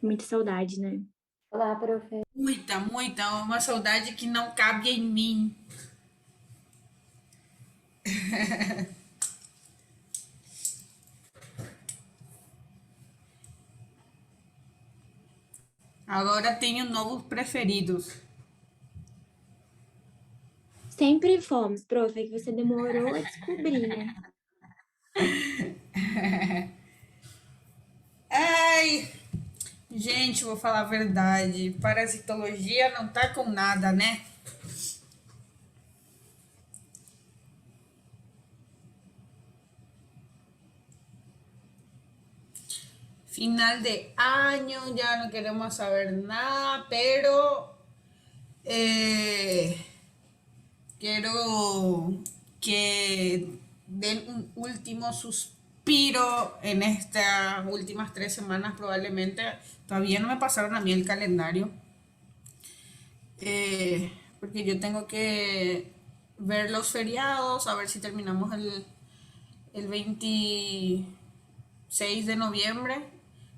Muita saudade, né? Olá, profe. Muita, muita. Uma saudade que não cabe em mim. Agora tenho novos preferidos. Sempre fomos, prof, é que você demorou a descobrir, né? Ai, gente, vou falar a verdade. Parasitologia não tá com nada, né? Final de año, ya no queremos saber nada, pero quiero que den un último suspiro en estas últimas 3 semanas probablemente. Todavía no me pasaron a mí el calendario, porque yo tengo que ver los feriados, a ver si terminamos el 26 de noviembre.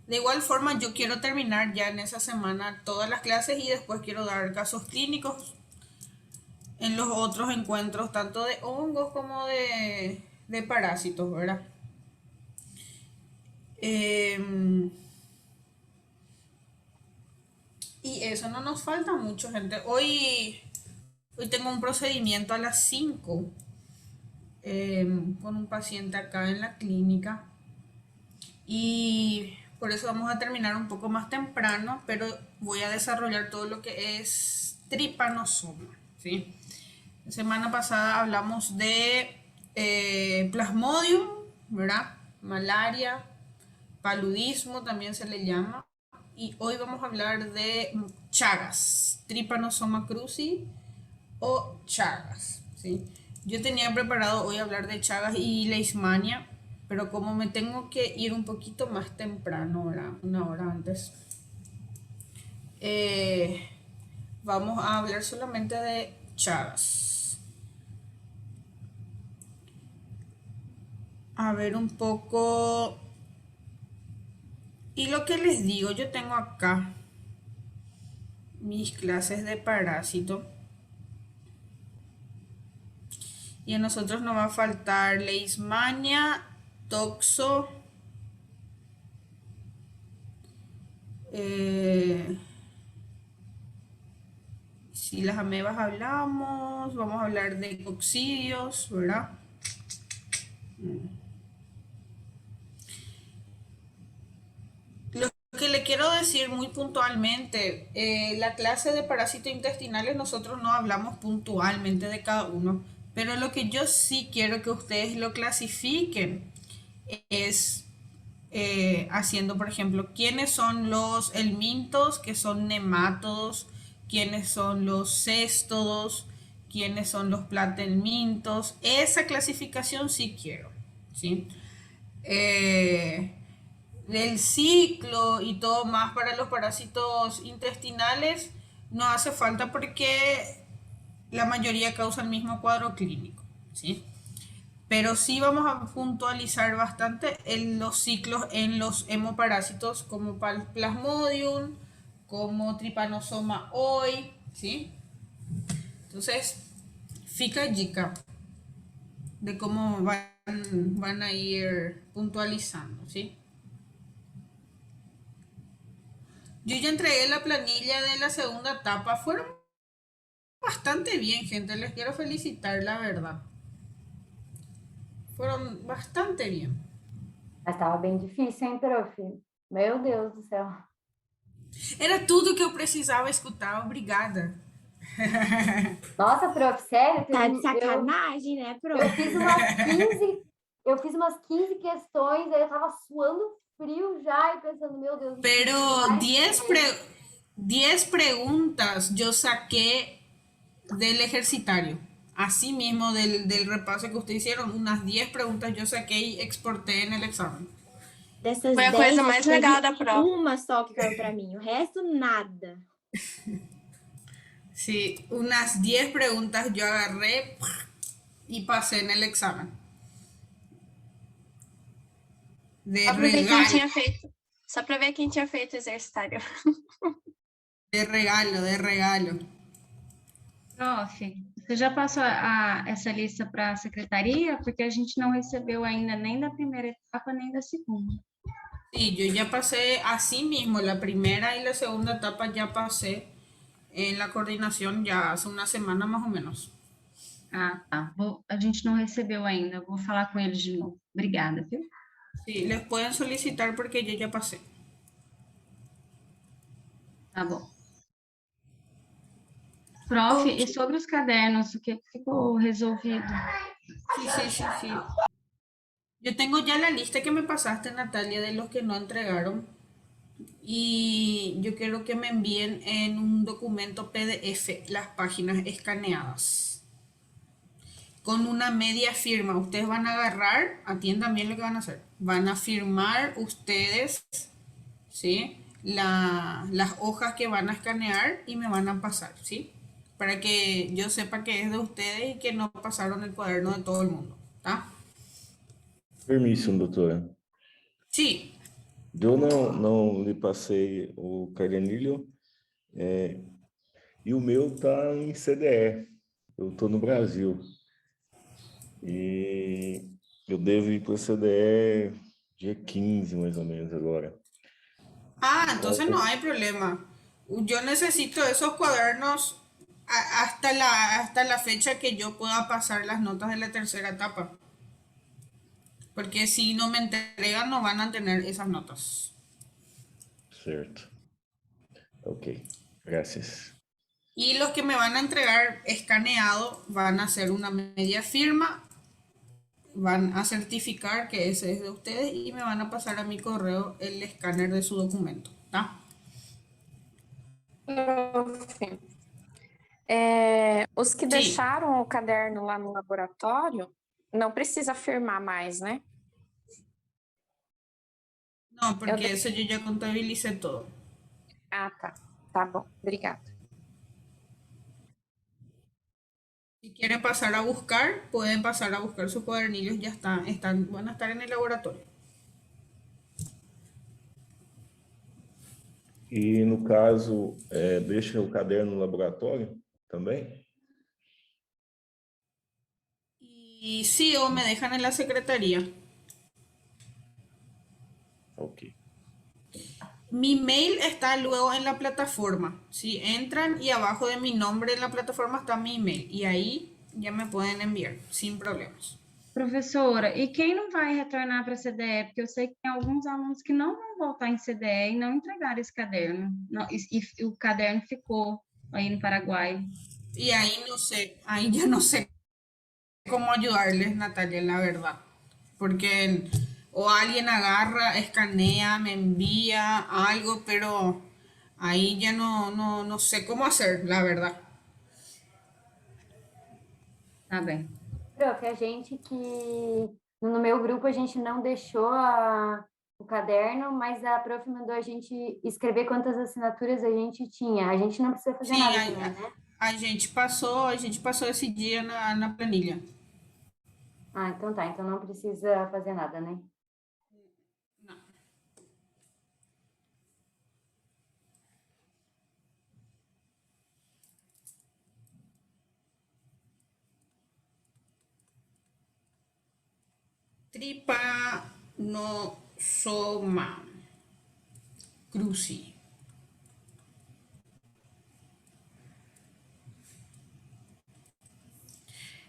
De igual forma, yo quiero terminar ya en esa semana todas las clases y después quiero dar casos clínicos en los otros encuentros, tanto de hongos como de parásitos, ¿verdad? Eh, y eso no nos falta mucho, gente. Hoy tengo un procedimiento a las 5 con un paciente acá en la clínica y por eso vamos a terminar un poco más temprano, pero voy a desarrollar todo lo que es tripanosoma, ¿sí? La semana pasada hablamos de plasmodium, ¿verdad? Malaria, paludismo también se le llama. Y hoy vamos a hablar de Chagas, Trypanosoma cruzi o Chagas, ¿sí? Yo tenía preparado hoy hablar de Chagas y Leishmania, pero como me tengo que ir un poquito más temprano, ¿verdad? Una hora antes, eh, vamos a hablar solamente de Chagas. A ver un poco. Y lo que les digo, yo tengo acá mis clases de parásito. Y a nosotros nos va a faltar Leishmania, Toxo, eh, si las amebas hablamos, vamos a hablar de coccidios, ¿verdad? Lo que le quiero decir muy puntualmente, la clase de parásitos intestinales nosotros no hablamos puntualmente de cada uno, pero lo que yo sí quiero que ustedes lo clasifiquen es haciendo, por ejemplo, quiénes son los helmintos, que son nemátodos, quiénes son los céstodos, quiénes son los platelmintos. Esa clasificación sí quiero, ¿sí? Eh, del ciclo y todo más para los parásitos intestinales no hace falta porque la mayoría causa el mismo cuadro clínico, ¿sí? Pero sí vamos a puntualizar bastante en los ciclos en los hemoparásitos como Plasmodium, como Trypanosoma hoy, ¿sí? Entonces, fica dica de cómo van a ir puntualizando, ¿sí? Yo ya entregué la planilla de la segunda etapa, fueron bastante bien, gente, les quiero felicitar, la verdad. Fueron bastante bien. Mas estava bem difícil, hein, prof? Meu Deus do céu. Era tudo que eu precisava escutar, obrigada. Nossa, prof, sério, Tá de sacanagem, né, prof? eu fiz umas 15, eu fiz umas 15 questões, aí eu tava suando frio já e pensando, meu Deus, não preciso Pero mais que 10 preguntas yo saqué del ejercitario. Así mismo del repaso que ustedes hicieron, unas 10 preguntas yo saqué y exporté en el examen. Dessas Foi a 10, coisa só mais teve legal da prova. uma só que caiu pra mim, o resto nada. Sí, unas 10 preguntas yo agarré y pasé en el examen. De Aproveitei que não regalo. tinha feito. Só para ver quem tinha feito exercitário. De regalo, de regalo. Prof, você já passou essa lista para a secretaria? Porque a gente não recebeu ainda nem da primeira etapa, nem da segunda. Sí, yo ya pasé así mismo, la primera y la segunda etapa ya pasé en la coordinación ya hace una semana más o menos. Ah, tá. A gente não recebeu ainda. Vou falar com eles de novo. Obrigada, viu? Sí, les pueden solicitar porque yo ya pasé. Tá bom. Prof, Ok. e sobre os cadernos, o que ficou resolvido? Sí, sí, sí, sí. Yo tengo ya la lista que me pasaste, Natalia, de los que no entregaron. Y yo quiero que me envíen en un documento PDF las páginas escaneadas. Con una media firma. Ustedes van a agarrar, atiendan bien lo que van a hacer. Van a firmar ustedes, ¿sí? Las hojas que van a escanear y me van a pasar, ¿sí? Para que yo sepa que es de ustedes y que no pasaron el cuaderno de todo el mundo, ¿tá? Permissão, doutora. Sí, Eu não lhe passei o caderninho e o meu tá em CDE. Eu estou no Brasil e eu devo ir para o CDE dia 15, mais ou menos, agora. Ah, entonces no hay problema. Yo necesito esos cuadernos hasta la fecha que yo pueda pasar las notas de la tercera etapa. Porque si no me entregan, no van a tener esas notas. Certo. Ok, gracias. Y los que me van a entregar escaneado van a hacer una media firma, van a certificar que ese es de ustedes y me van a pasar a mi correo el escáner de su documento, ¿tá? Prof, os que Sim. deixaram o caderno lá no laboratório, não precisa firmar mais, né? No, porque eso yo ya contabilicé todo. Ah, tá. Tá bom, obrigada. Si quieren pasar a buscar, pueden pasar a buscar sus cuadernillos, ya van a estar en el laboratorio. E no caso, deixa o caderno no laboratório também? Y sí, o me dejan en la secretaría. Ok. Mi mail está luego en la plataforma. Si entran y abajo de mi nombre en la plataforma está mi email. Y ahí ya me pueden enviar sin problemas. Professora, e quem não vai retornar para a CDE? Porque eu sei que tem alguns alunos que não vão voltar em CDE e não entregaram esse caderno. Não, e o caderno ficou aí no Paraguai. Y ahí no sé, ahí ya no sé cómo ayudarles, Natalia, la verdad. Porque o alguien agarra, escanea, me envía algo, pero ahí ya no sé cómo hacer, la verdad. Tá bem. Prof, a gente que no meu grupo a gente não deixou o caderno, mas a prof mandou a gente escrever quantas assinaturas a gente tinha. A gente não precisa fazer Sim, nada também, né? a gente passou esse dia na planilha. Ah, então tá. Então não precisa fazer nada, né? Trypanosoma cruzi.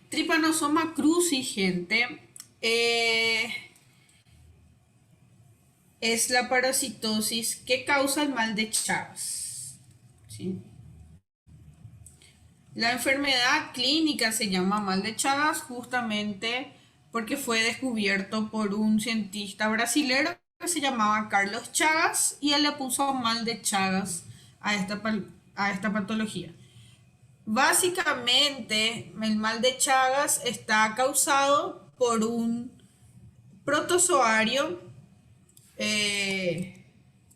Trypanosoma cruzi, gente, es la parasitosis que causa el mal de Chagas. ¿Sí? La enfermedad clínica se llama mal de Chagas justamente porque fue descubierto por un cientista brasilero que se llamaba Carlos Chagas y él le puso mal de Chagas a esta patología. Básicamente, el mal de Chagas está causado por un protozoario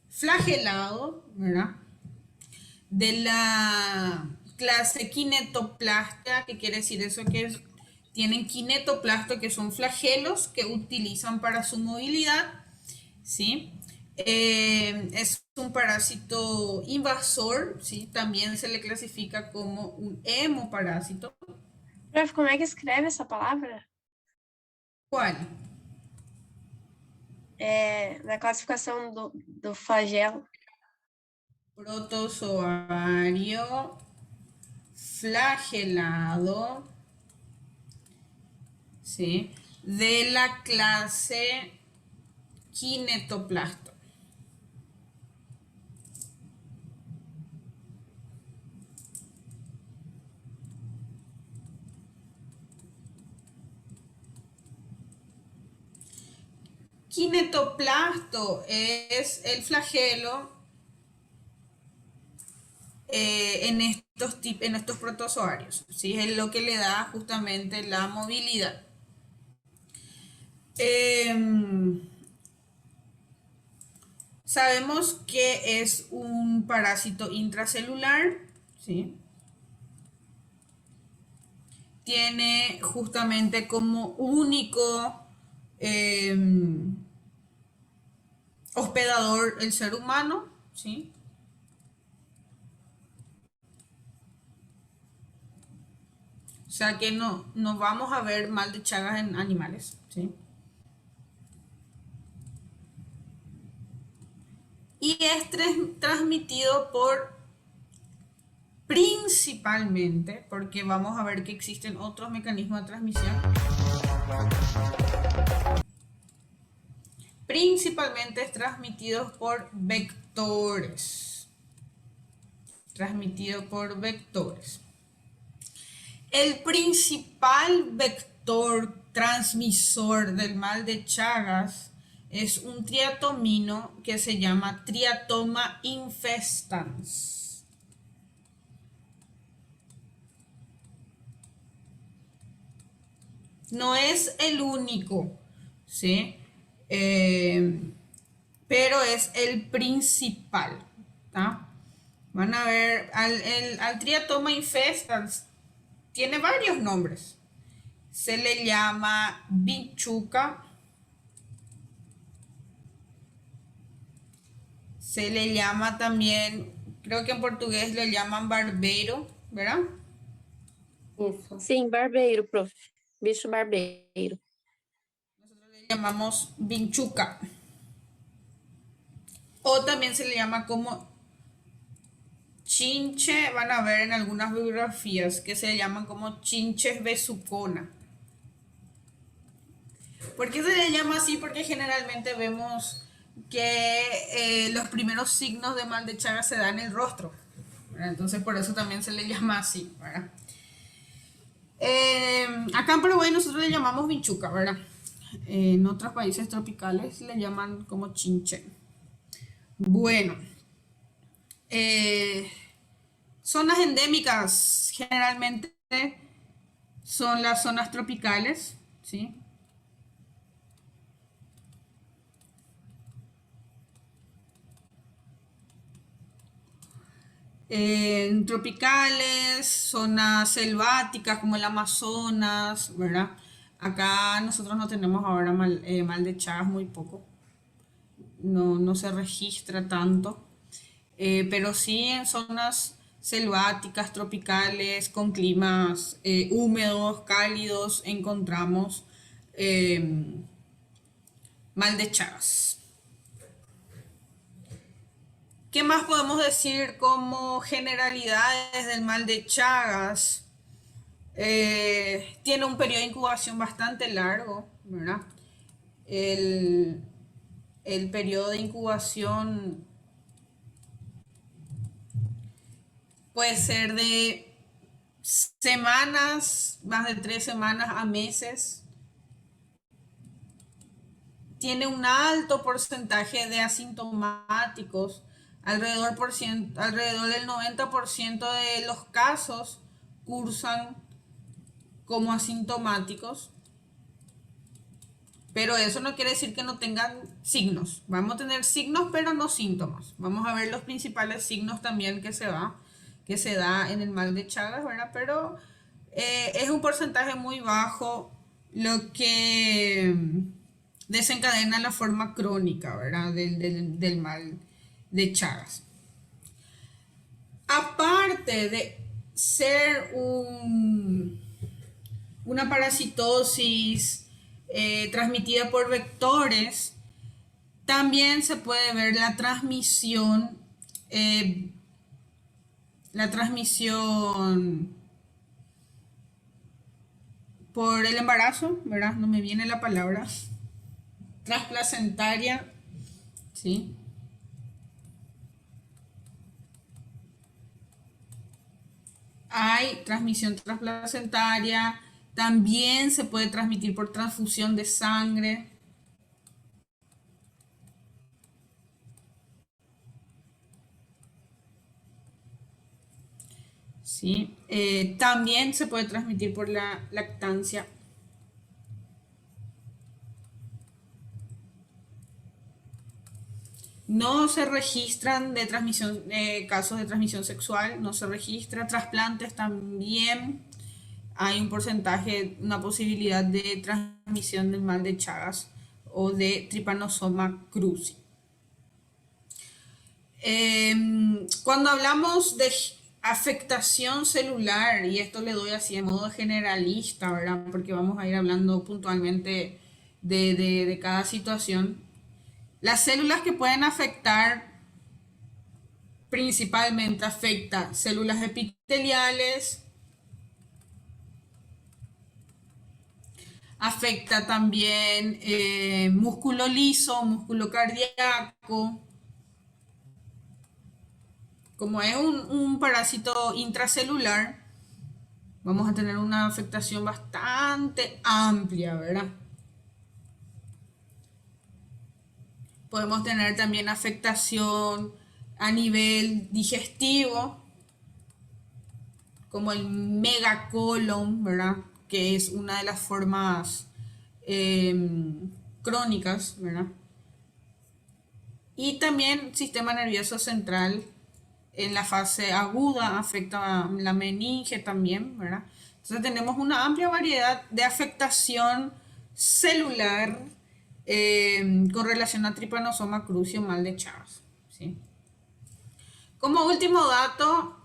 flagelado, ¿verdad? De la clase Kinetoplastia, que quiere decir eso, tienen kinetoplasto, que son flagelos que utilizan para su movilidad, ¿sí? Es un parásito invasor, ¿sí? También se le clasifica como un hemoparásito. Prof, como é que escreve essa palavra? ¿Cuál? Na classificação do flagelo. Protozoario flagelado, ¿sí? De la clase Kinetoplasto. Kinetoplasto es el flagelo en estos protozoarios, ¿sí? Es lo que le da justamente la movilidad. Sabemos que es un parásito intracelular, ¿sí? Tiene justamente como único hospedador el ser humano, ¿sí? O sea que no vamos a ver mal de Chagas en animales, ¿sí? Y es transmitido principalmente, porque vamos a ver que existen otros mecanismos de transmisión. Principalmente es transmitido por vectores. Transmitido por vectores. El principal vector transmisor del mal de Chagas es un triatomino que se llama Triatoma infestans. No es el único, ¿sí? Pero es el principal, ¿tá? Van a ver, al Triatoma infestans tiene varios nombres. Se le llama vinchuca, se le llama también, creo que en portugués le llaman barbeiro, ¿verdad? Isso. Sim, barbeiro, prof. Bicho barbeiro. Nosotros le llamamos vinchuca. O también se le llama como chinche, van a ver en algunas bibliografías que se llaman como chinches besucona. ¿Por qué se le llama así? Porque generalmente vemos que los primeros signos de mal de Chagas se dan en el rostro, ¿verdad? Entonces por eso también se le llama así, ¿verdad? Acá en Paraguay nosotros le llamamos vinchuca, ¿verdad? En otros países tropicales le llaman como chinche. Bueno, zonas endémicas generalmente son las zonas tropicales, ¿sí? Tropicales, zonas selváticas como el Amazonas, ¿verdad? Acá nosotros no tenemos ahora mal de Chagas, muy poco. No se registra tanto. Pero sí en zonas selváticas, tropicales, con climas húmedos, cálidos, encontramos mal de Chagas. ¿Qué más podemos decir como generalidades del mal de Chagas? Tiene un periodo de incubación bastante largo, ¿verdad? El periodo de incubación puede ser de semanas, más de 3 semanas a meses. Tiene un alto porcentaje de asintomáticos. Alrededor del 90% de los casos cursan como asintomáticos. Pero eso no quiere decir que no tengan signos. Vamos a tener signos, pero no síntomas. Vamos a ver los principales signos también que se da en el mal de Chagas, ¿verdad? Pero es un porcentaje muy bajo lo que desencadena la forma crónica, ¿verdad? Del mal de Chagas. Aparte de ser una parasitosis transmitida por vectores, también se puede ver la transmisión por el embarazo, ¿verdad? No me viene la palabra. Transplacentaria, ¿sí? Hay transmisión transplacentaria, también se puede transmitir por transfusión de sangre. ¿Sí? También se puede transmitir por la lactancia. No se registran casos de transmisión sexual, no se registra. Trasplantes también hay un porcentaje, una posibilidad de transmisión del mal de Chagas o de Trypanosoma cruzi. Cuando hablamos de afectación celular, y esto le doy así de modo generalista, ¿verdad? Porque vamos a ir hablando puntualmente de cada situación. Las células que pueden afectar principalmente afecta células epiteliales, afecta también músculo liso, músculo cardíaco. Como es un parásito intracelular, vamos a tener una afectación bastante amplia, ¿verdad? Podemos tener también afectación a nivel digestivo, como el megacolon, ¿verdad? Que es una de las formas crónicas, ¿verdad? Y también sistema nervioso central en la fase aguda afecta la meninge también, ¿verdad? Entonces tenemos una amplia variedad de afectación celular con relación a Trypanosoma cruzi o mal de Chagas, ¿sí? Como último dato,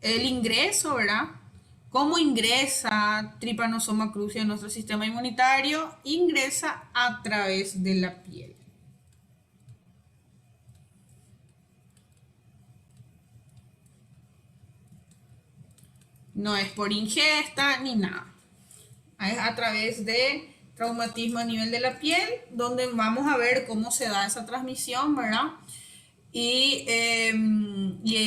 el ingreso, ¿verdad? ¿Cómo ingresa Trypanosoma cruzi en nuestro sistema inmunitario? Ingresa a través de la piel. No es por ingesta ni nada. Es a través de traumatismo a nivel de la piel, donde vamos a ver cómo se da esa transmisión, ¿verdad? Y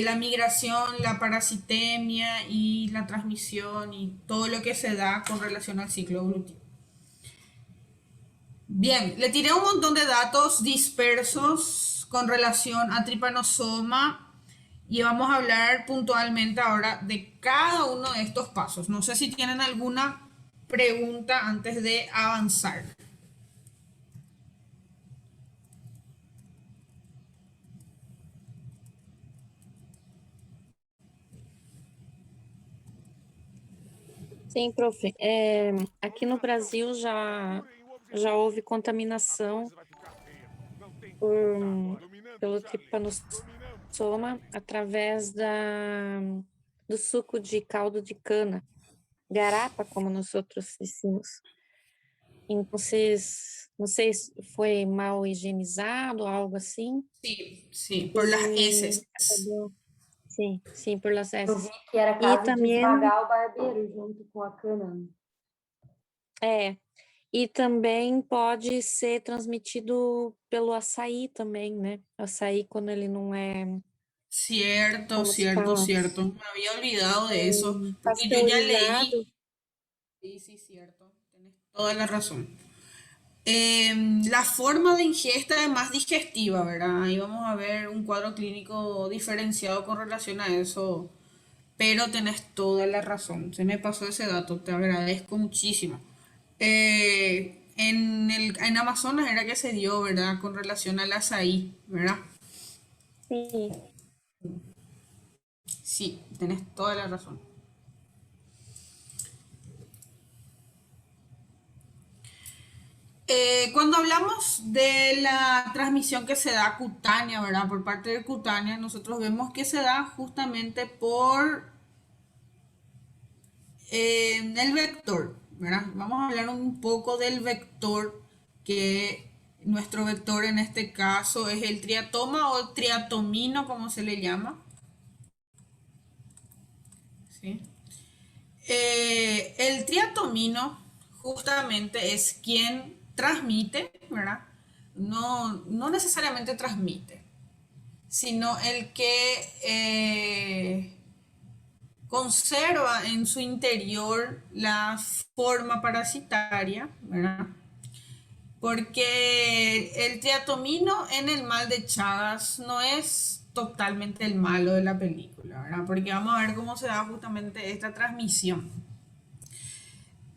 la migración, la parasitemia y la transmisión y todo lo que se da con relación al ciclo evolutivo. Bien, le tiré un montón de datos dispersos con relación a Trypanosoma y vamos a hablar puntualmente ahora de cada uno de estos pasos. No sé si tienen alguna pregunta antes de avanzar. Sim, prof. Aqui no Brasil já houve contaminação pelo tripanossoma através do suco de caldo de cana, garapa, como nós outros dizemos. Então, não sei se foi mal higienizado, algo assim. Sí, por las heces. Sim, por las eu heces. vi que era E caso de também, esmagar o barbeiro junto com a cana. e também pode ser transmitido pelo açaí também, né? Açaí quando ele não é, Cierto, como se cierto, fala, cierto. Me había olvidado de eso, porque yo ya pasteurizado. leí. Sí, cierto. Tienes toda la razón. La forma de ingesta es más digestiva, ¿verdad? Ahí vamos a ver un cuadro clínico diferenciado con relación a eso, pero tenés toda la razón. Se me pasó ese dato, te agradezco muchísimo. En Amazonas era que se dio, ¿verdad? Con relación al azaí, ¿verdad? Sim. Sí, tenés toda la razón. Cuando hablamos de la transmisión que se da cutánea, ¿verdad? Por parte de cutánea, nosotros vemos que se da justamente por el vector, ¿verdad? Vamos a hablar un poco del vector, que nuestro vector en este caso es el triatoma o triatomino, como se le llama. ¿Sí? El triatomino justamente es quien transmite, ¿verdad? No necesariamente transmite, sino el que conserva en su interior la forma parasitaria, ¿verdad? Porque el triatomino en el mal de Chagas no es totalmente el malo de la película, ¿verdad? Porque vamos a ver cómo se da justamente esta transmisión.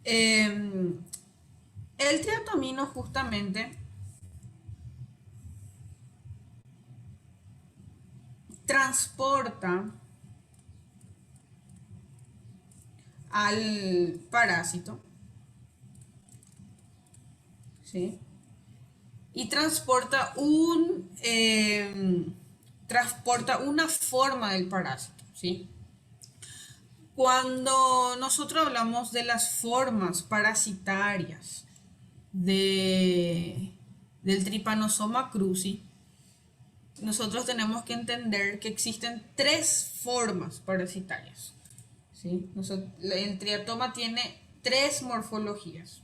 El triatomino justamente transporta al parásito, ¿sí? Y transporta una forma del parásito, ¿sí? Cuando nosotros hablamos de las formas parasitarias del Trypanosoma cruzi, nosotros tenemos que entender que existen 3 formas parasitarias, ¿sí? El triatoma tiene 3 morfologías.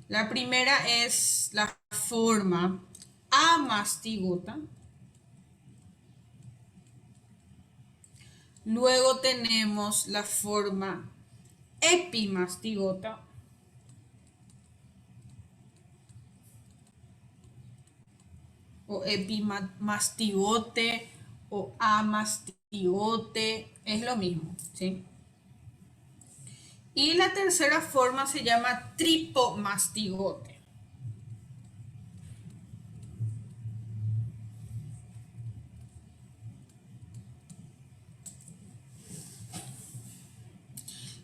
La primera es la forma amastigota. Luego tenemos la forma epimastigota. O epimastigote o amastigote, es lo mismo, ¿sí? Y la tercera forma se llama tripomastigote.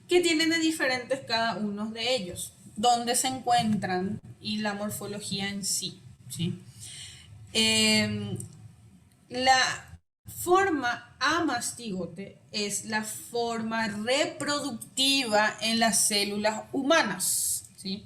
¿Qué tienen de diferentes cada uno de ellos? ¿Dónde se encuentran? Y la morfología en sí, ¿sí? La forma amastigote es la forma reproductiva en las células humanas, ¿sí?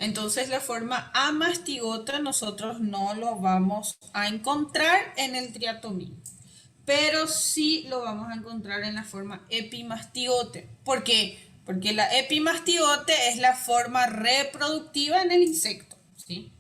Entonces la forma amastigota nosotros no lo vamos a encontrar en el triatomino, pero sí lo vamos a encontrar en la forma epimastigote. ¿Por qué? Porque la epimastigote es la forma reproductiva en el insecto, ¿sí?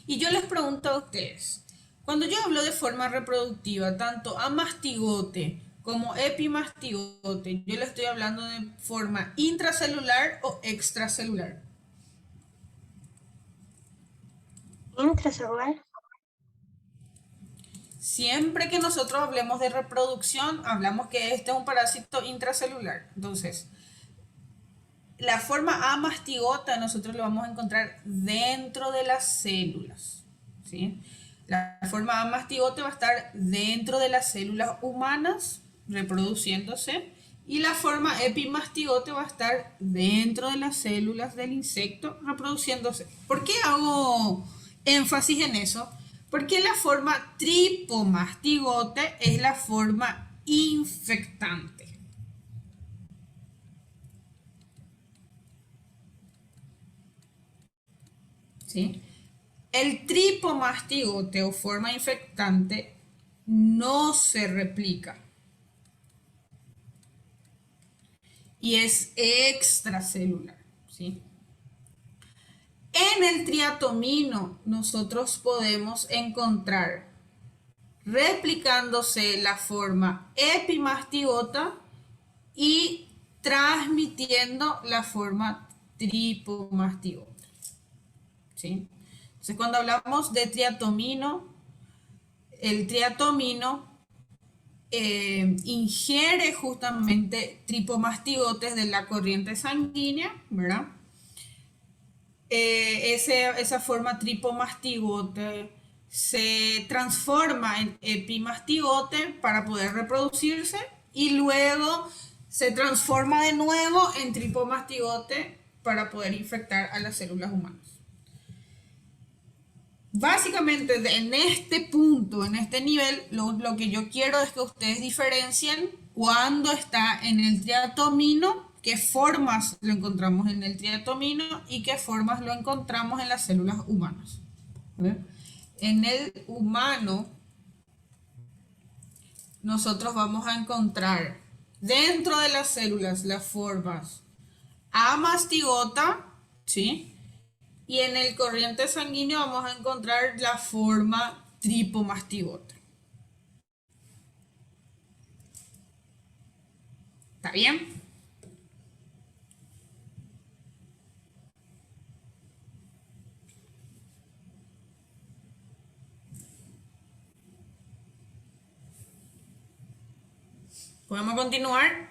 Y yo les pregunto a ustedes, cuando yo hablo de forma reproductiva, tanto amastigote como epimastigote, yo le estoy hablando de forma intracelular o extracelular. Intracelular. Siempre que nosotros hablemos de reproducción, hablamos que este es un parásito intracelular. Entonces, la forma amastigota nosotros lo vamos a encontrar dentro de las células, ¿sí? La forma amastigote va a estar dentro de las células humanas, reproduciéndose, y la forma epimastigote va a estar dentro de las células del insecto, reproduciéndose. ¿Por qué hago énfasis en eso? Porque la forma tripomastigote es la forma infectante. ¿Sí? El tripomastigote o forma infectante no se replica y es extracelular, ¿sí? En el triatomino nosotros podemos encontrar replicándose la forma epimastigota y transmitiendo la forma tripomastigota, ¿sí? Entonces, cuando hablamos de triatomino, el triatomino ingiere justamente tripomastigotes de la corriente sanguínea, ¿verdad? Esa forma tripomastigote se transforma en epimastigote para poder reproducirse y luego se transforma de nuevo en tripomastigote para poder infectar a las células humanas. Básicamente en este punto, en este nivel, lo que yo quiero es que ustedes diferencien cuando está en el triatomino, qué formas lo encontramos en el triatomino y qué formas lo encontramos en las células humanas. En el humano, nosotros vamos a encontrar dentro de las células las formas amastigota, ¿sí? Y en el corriente sanguíneo vamos a encontrar la forma tripomastigota. ¿Está bien? ¿Podemos continuar?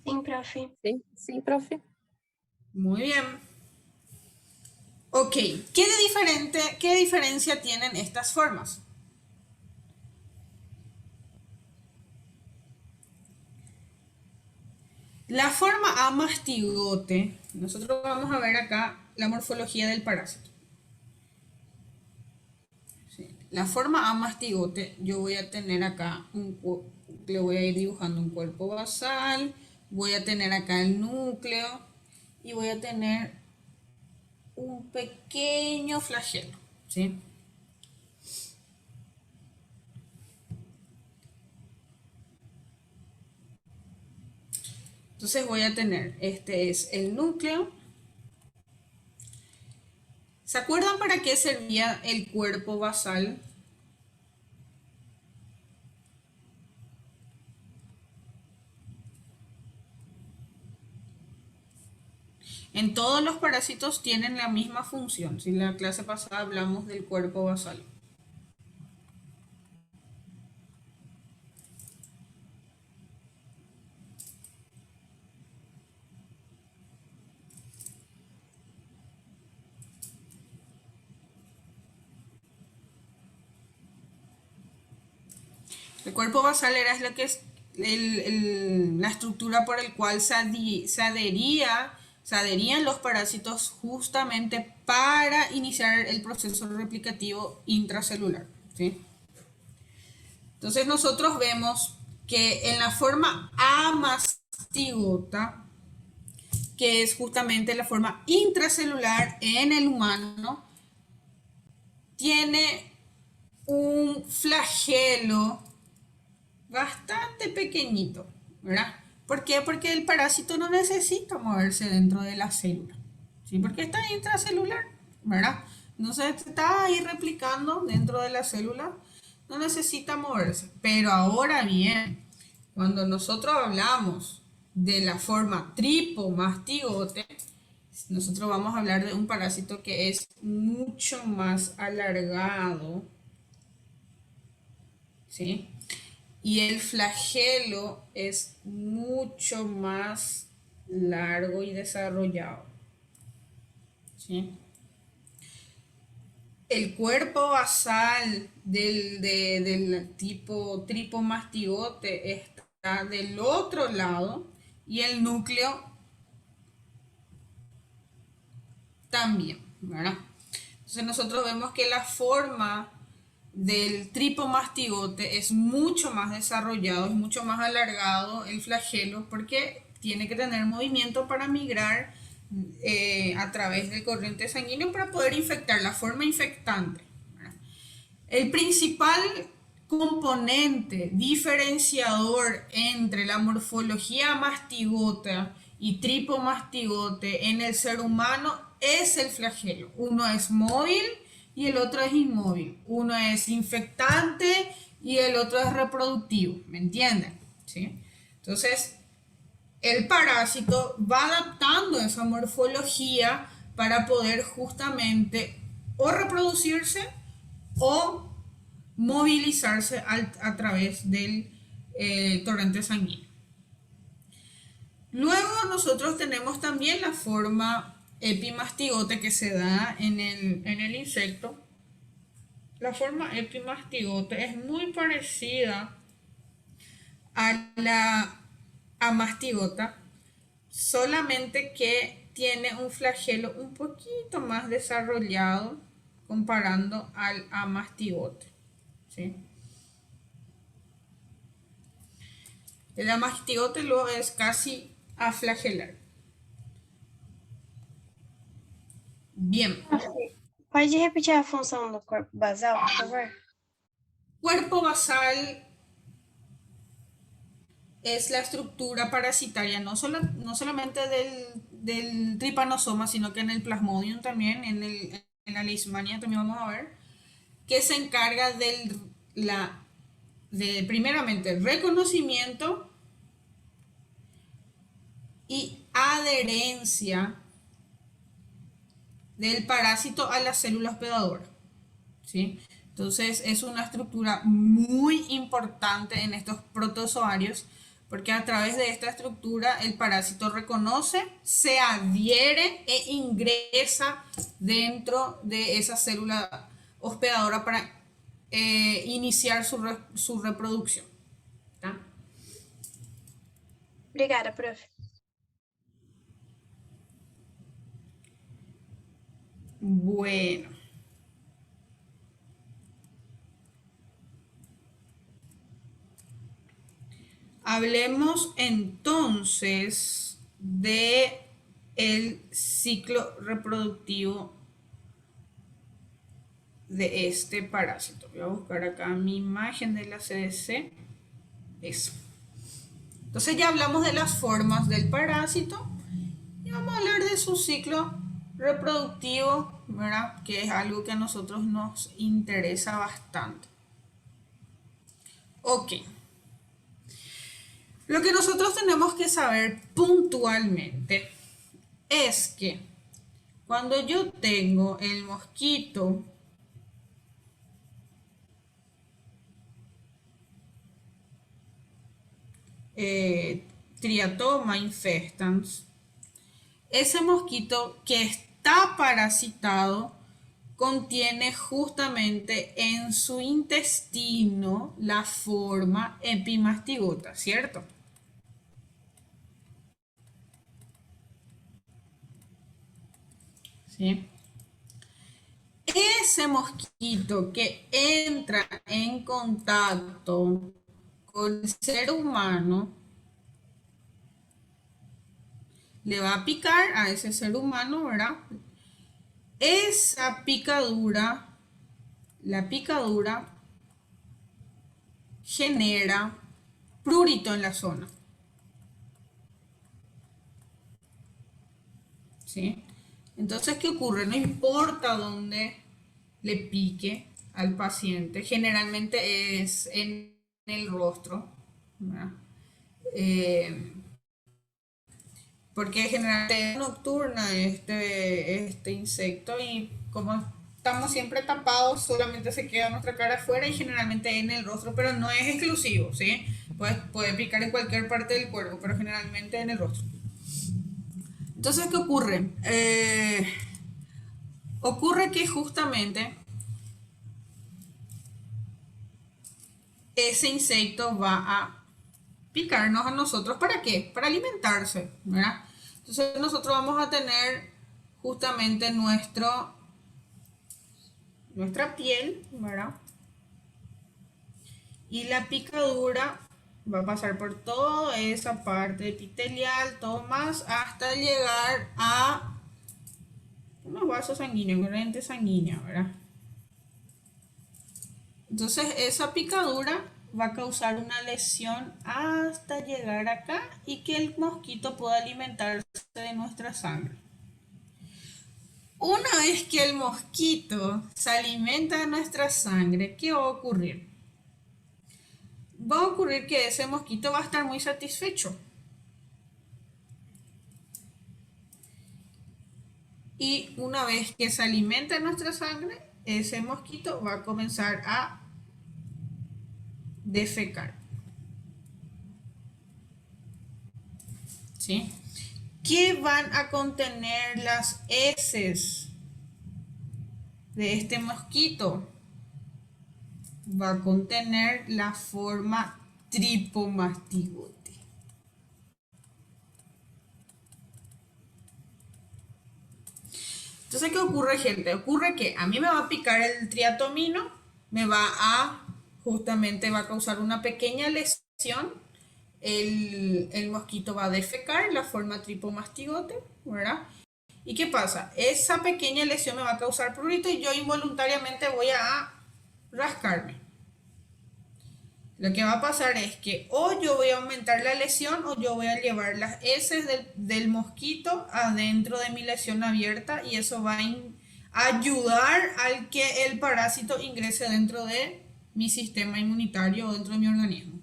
Sim, profe. Sí, profe. Muy bien. Ok, ¿qué diferencia tienen estas formas? La forma amastigote, nosotros vamos a ver acá la morfología del parásito. Sí, la forma amastigote, yo voy a tener acá, le voy a ir dibujando un cuerpo basal, voy a tener acá el núcleo y voy a tener un pequeño flagelo, ¿sí? Entonces voy a tener, este es el núcleo. ¿Se acuerdan para qué servía el cuerpo basal? En todos los parásitos tienen la misma función. Si en la clase pasada hablamos del cuerpo basal. El cuerpo basal era lo que es la estructura por el cual se adherían los parásitos justamente para iniciar el proceso replicativo intracelular, ¿sí? Entonces nosotros vemos que en la forma amastigota, que es justamente la forma intracelular en el humano, tiene un flagelo bastante pequeñito, ¿verdad? ¿Por qué? Porque el parásito no necesita moverse dentro de la célula, ¿sí? Porque está intracelular, ¿verdad? No se está ahí replicando dentro de la célula, no necesita moverse. Pero ahora bien, cuando nosotros hablamos de la forma tripomastigote, nosotros vamos a hablar de un parásito que es mucho más alargado, ¿sí? Y el flagelo es mucho más largo y desarrollado, ¿sí? El cuerpo basal del tipo tripomastigote está del otro lado y el núcleo también, ¿verdad? Entonces nosotros vemos que la forma del tripomastigote es mucho más desarrollado, es mucho más alargado el flagelo porque tiene que tener movimiento para migrar a través del corriente sanguíneo para poder infectar, la forma infectante. El principal componente diferenciador entre la morfología mastigota y tripomastigote en el ser humano es el flagelo. Uno es móvil y el otro es inmóvil. Uno es infectante y el otro es reproductivo. ¿Me entienden? ¿Sí? Entonces, el parásito va adaptando esa morfología para poder justamente o reproducirse o movilizarse a través del torrente sanguíneo. Luego nosotros tenemos también la forma epimastigote que se da en el insecto. La forma epimastigote es muy parecida a la mastigota, solamente que tiene un flagelo un poquito más desarrollado comparando al amastigote, ¿sí? El amastigote luego es casi aflagelar. Bien. Pode repetir a função do corpo basal, por favor? Cuerpo basal es la estructura parasitaria, no solamente del trypanosoma, sino que en el Plasmodium también, en la Leishmania también vamos a ver, que se encarga de primeramente reconocimiento y adherencia del parásito a la célula hospedadora, ¿sí? Entonces es una estructura muy importante en estos protozoarios, porque a través de esta estructura el parásito reconoce, se adhiere e ingresa dentro de esa célula hospedadora para iniciar su reproducción. ¿Tá? Obrigada, prof. Bueno. Hablemos entonces de el ciclo reproductivo de este parásito. Voy a buscar acá mi imagen de la CDC. Eso. Entonces ya hablamos de las formas del parásito y vamos a hablar de su ciclo reproductivo, ¿verdad? Que es algo que a nosotros nos interesa bastante. Ok. Lo que nosotros tenemos que saber puntualmente es que cuando yo tengo el mosquito Triatoma infestans, ese mosquito que está parasitado contiene justamente en su intestino la forma epimastigota, ¿cierto? ¿Sí? Ese mosquito que entra en contacto con el ser humano le va a picar a ese ser humano, ¿verdad? Esa picadura, la picadura genera prurito en la zona. ¿Sí? Entonces, ¿qué ocurre? No importa dónde le pique al paciente, generalmente es en el rostro, ¿verdad? Porque generalmente es nocturna este insecto y como estamos siempre tapados, solamente se queda nuestra cara afuera y generalmente en el rostro, pero no es exclusivo, ¿sí? Puede picar en cualquier parte del cuerpo, pero generalmente en el rostro. Entonces, ¿qué ocurre? Ocurre que justamente ese insecto va a picarnos a nosotros. ¿Para qué? Para alimentarse, ¿verdad? Entonces nosotros vamos a tener justamente nuestra piel, ¿verdad? Y la picadura va a pasar por toda esa parte epitelial, todo más, hasta llegar a unos vasos sanguíneos, corriente sanguínea, ¿verdad? Entonces esa picadura va a causar una lesión hasta llegar acá y que el mosquito pueda alimentarse de nuestra sangre. Una vez que el mosquito se alimenta de nuestra sangre, ¿qué va a ocurrir? Va a ocurrir que ese mosquito va a estar muy satisfecho. y una vez que se alimenta nuestra sangre, ese mosquito va a comenzar a defecar. ¿Sí? ¿Qué van a contener las heces de este mosquito? Va a contener la forma tripomastigote. Entonces, ¿qué ocurre, gente? Ocurre que a mí me va a picar el triatomino, justamente va a causar una pequeña lesión, el mosquito va a defecar en la forma tripomastigote, ¿verdad? ¿Y qué pasa? Esa pequeña lesión me va a causar prurito y yo involuntariamente voy a rascarme. Lo que va a pasar es que o yo voy a aumentar la lesión o yo voy a llevar las heces del mosquito adentro de mi lesión abierta y eso va a ayudar al que el parásito ingrese dentro de mi sistema inmunitario o dentro de mi organismo.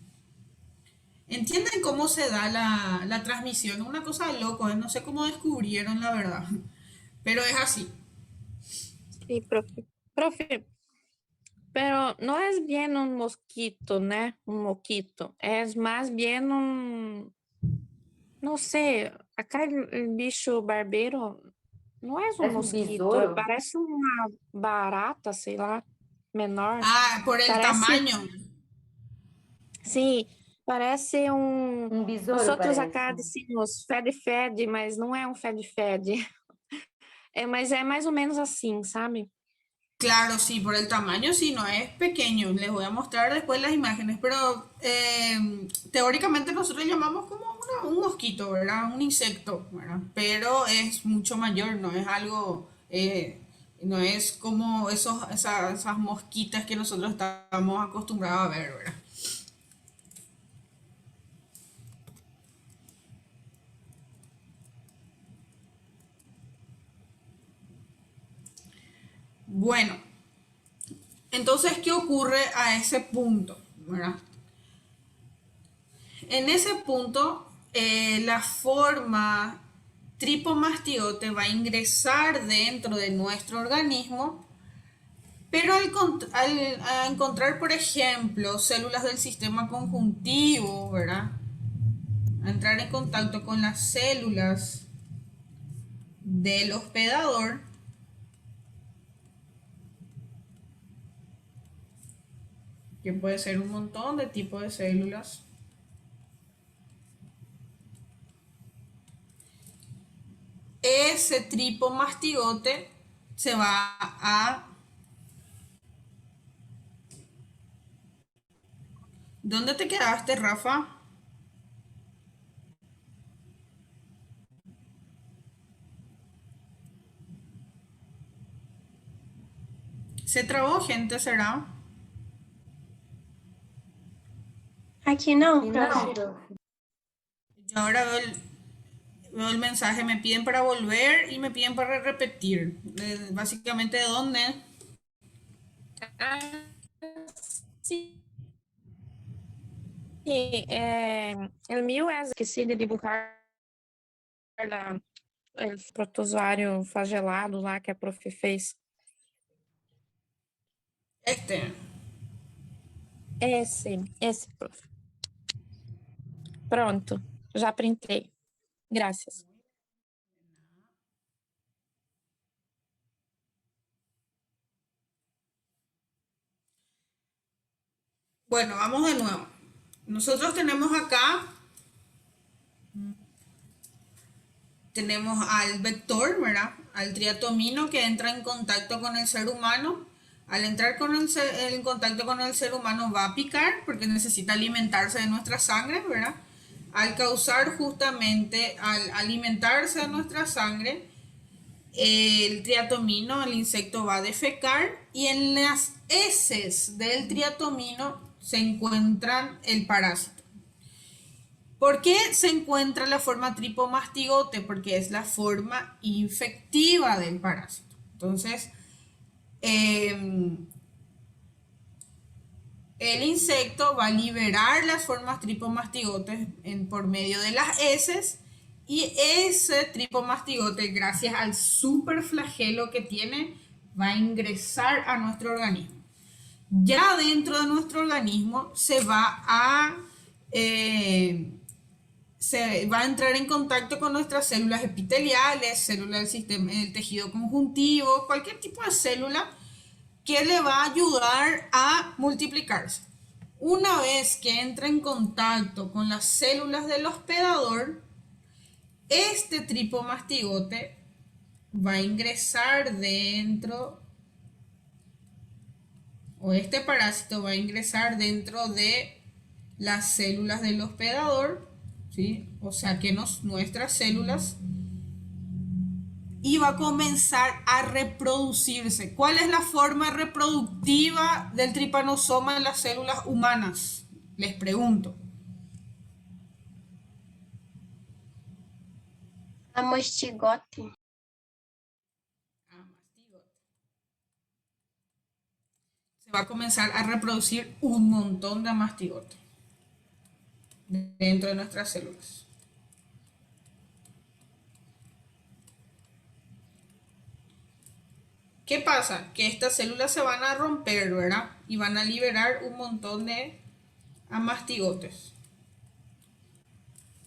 ¿Entienden cómo se da la transmisión? Una cosa de loco, no sé cómo descubrieron la verdad, pero es así. Sí, profe. Profe, pero no es bien un mosquito, ¿no? Un moquito. Es más bien un, no sé, acá el bicho barbeiro no es un Parece um mosquito, besouro. parece uma barata, sei lá, menor. Ah, por el Parece, tamaño. sim, parece um. Besouro, Nosotros parece. acá decimos fede-fede, mas não é um fede-fede. Mas é mais ou menos assim, sabe? Claro, sí, por el tamaño sí, no es pequeño. Les voy a mostrar después las imágenes, pero teóricamente nosotros llamamos como un mosquito, ¿verdad? Un insecto, ¿verdad? Pero es mucho mayor, no es algo, no es como esas mosquitas que nosotros estamos acostumbrados a ver, ¿verdad? Bueno, entonces, ¿qué ocurre a ese punto? ¿Verdad? En ese punto, la forma tripomastiote va a ingresar dentro de nuestro organismo, pero al encontrar, por ejemplo, células del sistema conjuntivo, ¿verdad? A entrar en contacto con las células del hospedador, que puede ser un montón de tipos de células. Ese tripomastigote se va a... ¿Dónde te quedaste, Rafa? ¿Se trabó, gente, será? Aqui não, E prof. não, prof. Yo ahora veo el mensaje, me piden para volver y me piden para repetir. Básicamente, ¿de dónde? Ah, sim. El mío es esqueci de dibujar el protozoário flagelado lá que a prof fez. Esse, prof. Pronto, já printei. Graças. Bueno, vamos de nuevo. Nosotros tenemos acá, tenemos al vector, ¿verdad? Al triatomino que entra en contacto con el ser humano. Al entrar en contacto con el ser humano va a picar porque necesita alimentarse de nuestra sangre, ¿verdad? Al causar justamente, al alimentarse de nuestra sangre, el triatomino, el insecto va a defecar y en las heces del triatomino se encuentran el parásito. ¿Por qué se encuentra la forma tripomastigote? Porque es la forma infectiva del parásito. Entonces, el insecto va a liberar las formas tripomastigotes por medio de las heces Y ese tripomastigote, gracias al superflagelo que tiene, va a ingresar a nuestro organismo. Ya dentro de nuestro organismo se va a entrar en contacto con nuestras células epiteliales, células del sistema, del tejido conjuntivo, cualquier tipo de célula que le va a ayudar a multiplicarse. Una vez que entra en contacto con las células del hospedador, este tripomastigote va a ingresar dentro, o este parásito va a ingresar dentro de las células del hospedador, ¿sí? O sea que nuestras células, y va a comenzar a reproducirse. ¿Cuál es la forma reproductiva del tripanosoma en las células humanas? Les pregunto. A mastigote. Se va a comenzar a reproducir un montón de amastigote dentro de nuestras células. ¿Qué pasa? Que estas células se van a romper, ¿verdad? Y van a liberar un montón de amastigotes.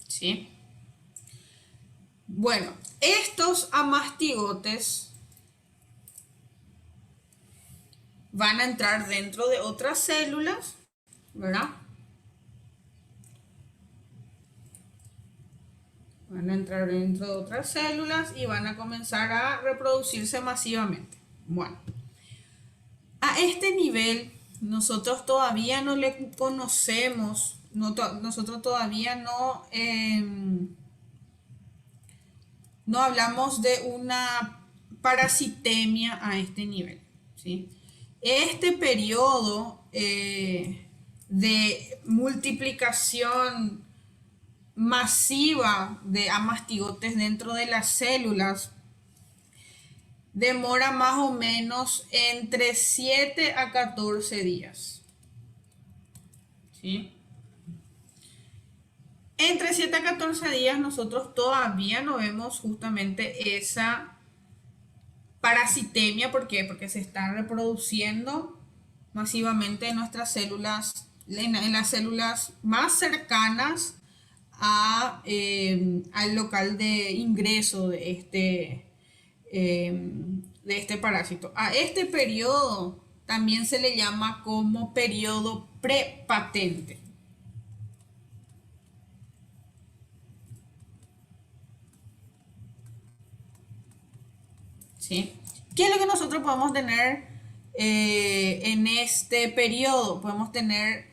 ¿Sí? Bueno, estos amastigotes van a entrar dentro de otras células, ¿verdad? Van a entrar dentro de otras células y van a comenzar a reproducirse masivamente. Bueno, a este nivel nosotros todavía no le conocemos, nosotros todavía no hablamos de una parasitemia a este nivel, ¿sí? Este periodo de multiplicación masiva de amastigotes dentro de las células demora más o menos entre 7 a 14 días. ¿Sí? Entre 7 a 14 días nosotros todavía no vemos justamente esa parasitemia. ¿Por qué? Porque se están reproduciendo masivamente en nuestras células, en las células más cercanas al local de ingreso de este parásito. A este periodo también se le llama como periodo prepatente. ¿Sí? ¿Qué es lo que nosotros podemos tener en este periodo? Podemos tener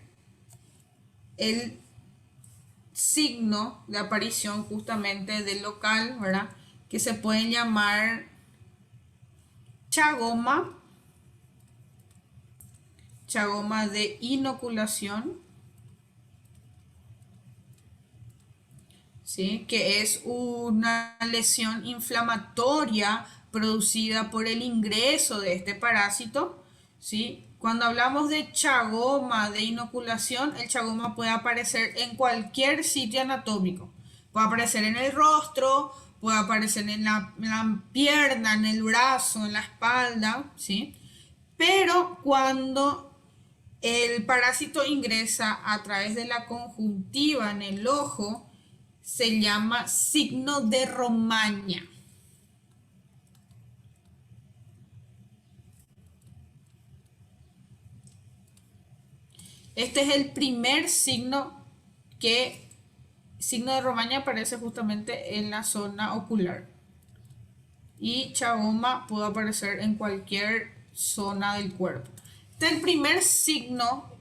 el signo de aparición justamente del local, ¿verdad? Que se pueden llamar chagoma de inoculación, ¿sí? Que es una lesión inflamatoria producida por el ingreso de este parásito, ¿sí? Cuando hablamos de chagoma de inoculación, el chagoma puede aparecer en cualquier sitio anatómico. Puede aparecer en el rostro, puede aparecer en la pierna, en el brazo, en la espalda, ¿sí? Pero cuando el parásito ingresa a través de la conjuntiva en el ojo, se llama signo de Romaña. Este es el primer signo signo de Romaña aparece justamente en la zona ocular. Y chagoma puede aparecer en cualquier zona del cuerpo. Este es el primer signo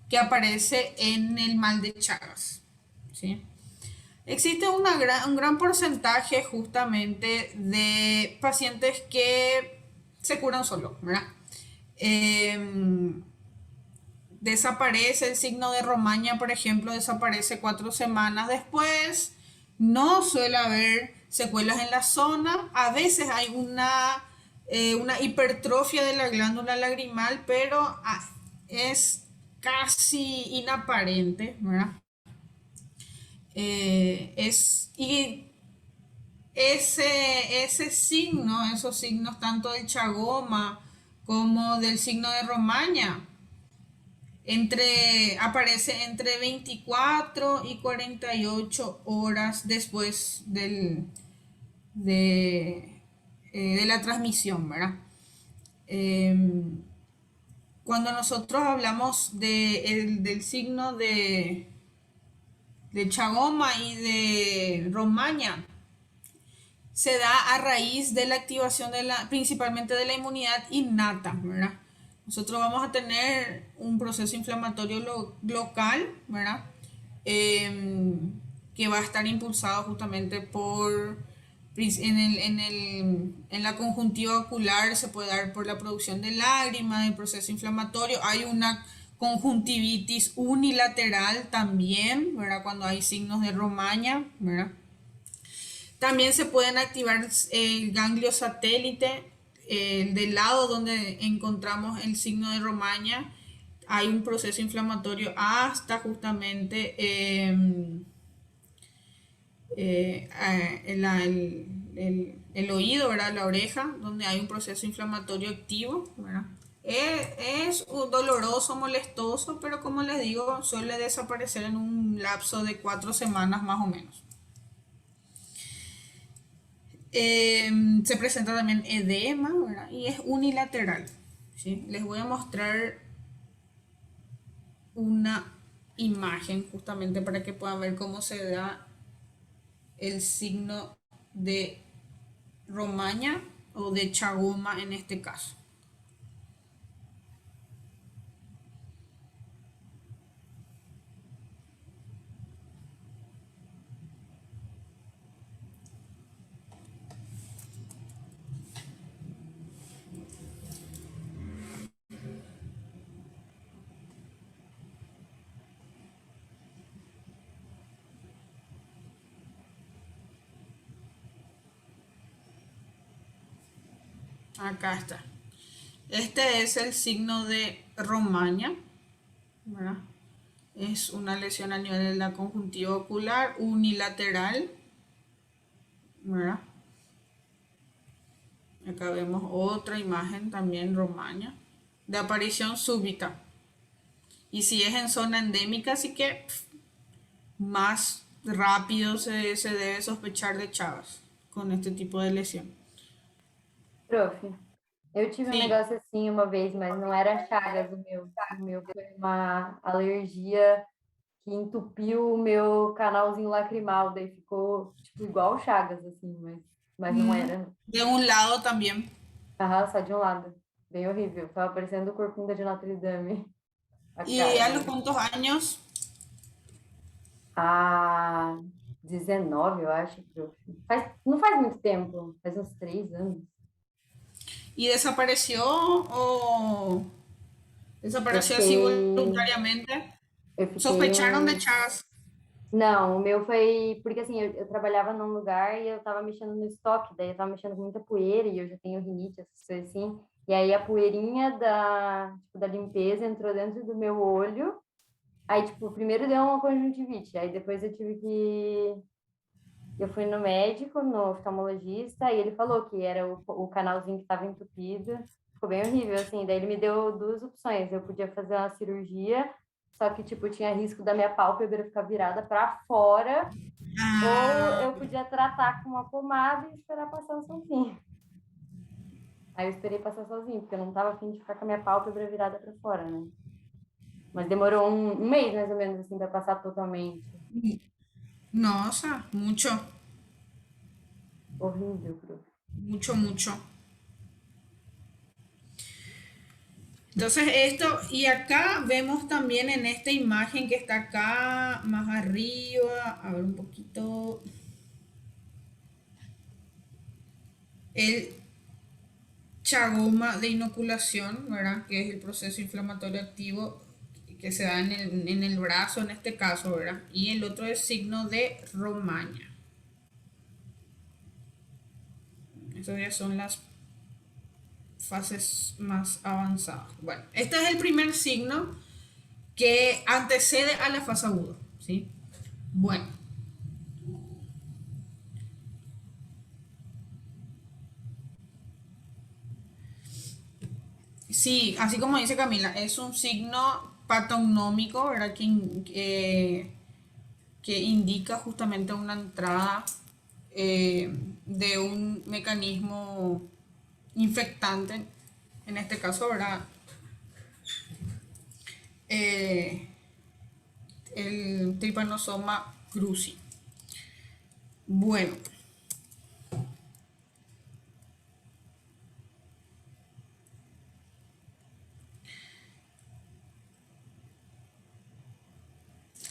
que aparece en el mal de Chagas, ¿sí? Existe un gran porcentaje justamente de pacientes que se curan solo, ¿verdad? Desaparece el signo de Romaña, por ejemplo, desaparece 4 semanas después. No suele haber secuelas en la zona. A veces hay una hipertrofia de la glándula lagrimal, pero es casi inaparente, ¿verdad? Y ese signo, esos signos tanto del chagoma como del signo de Romaña, aparece entre 24 y 48 horas después de la transmisión, ¿verdad? Cuando nosotros hablamos del signo de chagoma y de Romaña, se da a raíz de la activación principalmente de la inmunidad innata, ¿verdad? Nosotros vamos a tener un proceso inflamatorio local, ¿verdad? Que va a estar impulsado justamente en la conjuntiva ocular, se puede dar por la producción de lágrimas, el proceso inflamatorio. Hay una conjuntivitis unilateral también, ¿verdad? Cuando hay signos de Romaña, ¿verdad? También se pueden activar el ganglio satélite, del lado donde encontramos el signo de Romaña. Hay un proceso inflamatorio hasta justamente el oído, ¿verdad? La oreja, donde hay un proceso inflamatorio activo, ¿verdad? Es doloroso, molestoso, pero como les digo, suele desaparecer en un lapso de 4 semanas más o menos. Se presenta también edema, ¿verdad? Y es unilateral, ¿sí? Les voy a mostrar una imagen justamente para que puedan ver cómo se da el signo de Romaña o de chagoma en este caso. Acá está. Este es el signo de Romaña, ¿verdad? Es una lesión a nivel de la conjuntiva ocular unilateral, ¿verdad? Acá vemos otra imagen también Romaña, de aparición súbita. Y si es en zona endémica, así que más rápido se debe sospechar de Chagas con este tipo de lesión. Prof, eu tive um Sim. negócio assim uma vez, mas não era Chagas o meu. O meu foi uma alergia que entupiu o meu canalzinho lacrimal, daí ficou tipo igual Chagas, assim, mas não era. De un lado también. Aham, só de um lado. Bem horrível. Tava parecendo o corcunda de Notre Dame. A ¿Y cara, a los né? cuántos años? Ah, 19, eu acho, prof. Não faz muito tempo, faz uns 3 anos. ¿Y desapareció o desapareció Eu así fiquei, voluntariamente? eu fiquei ¿Sospecharon de uns... Chagas? Não, o meu foi... Porque assim, eu trabalhava num lugar e eu tava mexendo no estoque, daí eu tava mexendo com muita poeira e eu já tenho rinite, essas coisas assim. E aí a poeirinha da limpeza entrou dentro do meu olho. Aí, tipo, primeiro deu uma conjuntivite, aí depois eu tive que... Eu fui no médico, no oftalmologista, e ele falou que era o canalzinho que estava entupido. Ficou bem horrível, assim. Daí ele me deu 2 opções. Eu podia fazer uma cirurgia, só que, tipo, tinha risco da minha pálpebra ficar virada para fora, ou eu podia tratar com uma pomada e esperar passar sozinho. Aí eu esperei passar sozinho, porque eu não tava afim de ficar com a minha pálpebra virada para fora, né? Mas demorou um mês, mais ou menos, assim, para passar totalmente. Nossa, mucho, Horrível, prof. mucho, mucho. Entonces esto, y acá vemos también en esta imagen que está acá más arriba, a ver un poquito, el chagoma de inoculación, ¿verdad? Que es el proceso inflamatorio activo que se da en el brazo en este caso, ¿verdad? Y el otro es signo de Romaña. Esas ya son las fases más avanzadas. Bueno, este es el primer signo que antecede a la fase aguda, ¿sí? Bueno. Sí, así como dice Camila, es un signo patonómico, ¿verdad? Que indica justamente una entrada de un mecanismo infectante, en este caso, ¿verdad? El Trypanosoma cruzi. Bueno,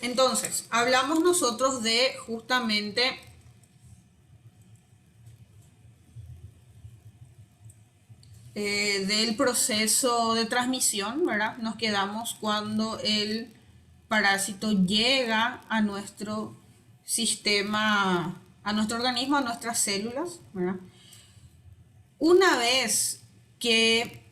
entonces, hablamos nosotros de justamente del proceso de transmisión, ¿verdad? Nos quedamos cuando el parásito llega a nuestro sistema, a nuestro organismo, a nuestras células, ¿verdad? Una vez que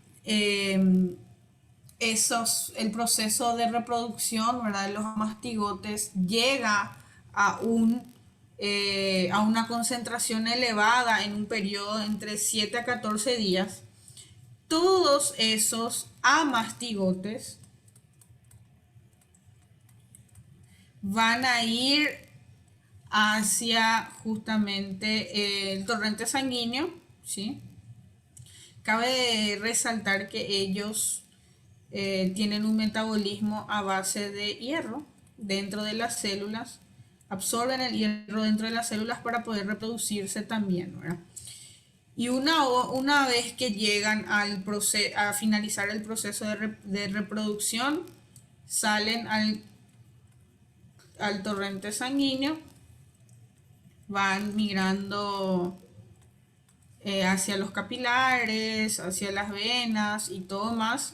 el proceso de reproducción, ¿verdad? De los mastigotes llega a a una concentración elevada en un periodo entre 7 a 14 días, todos esos amastigotes van a ir hacia justamente el torrente sanguíneo, ¿sí? Cabe resaltar que ellos tienen un metabolismo a base de hierro dentro de las células, absorben el hierro dentro de las células para poder reproducirse también, ¿verdad? Y una vez que llegan a finalizar el proceso de reproducción, salen al torrente sanguíneo, van migrando hacia los capilares, hacia las venas y todo más,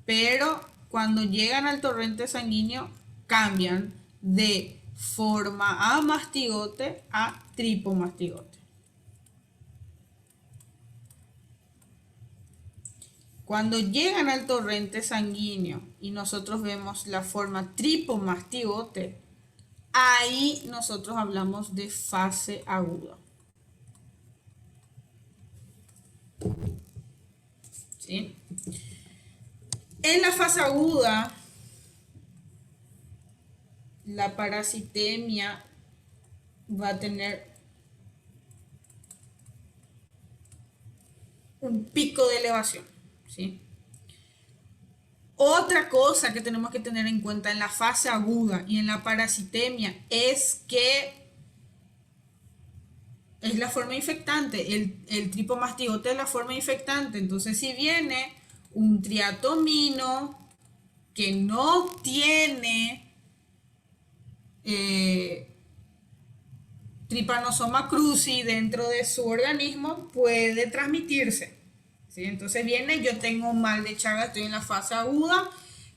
pero cuando llegan al torrente sanguíneo cambian de forma amastigote a tripomastigote. Cuando llegan al torrente sanguíneo y nosotros vemos la forma tripomastigote, ahí nosotros hablamos de fase aguda. ¿Sí? En la fase aguda, la parasitemia va a tener un pico de elevación, ¿sí? Otra cosa que tenemos que tener en cuenta en la fase aguda y en la parasitemia es que es la forma infectante, el tripomastigote es la forma infectante. Entonces, si viene un triatomino que no tiene Trypanosoma cruzi dentro de su organismo, puede transmitirse, ¿sí? Entonces viene, yo tengo un mal de Chagas, estoy en la fase aguda,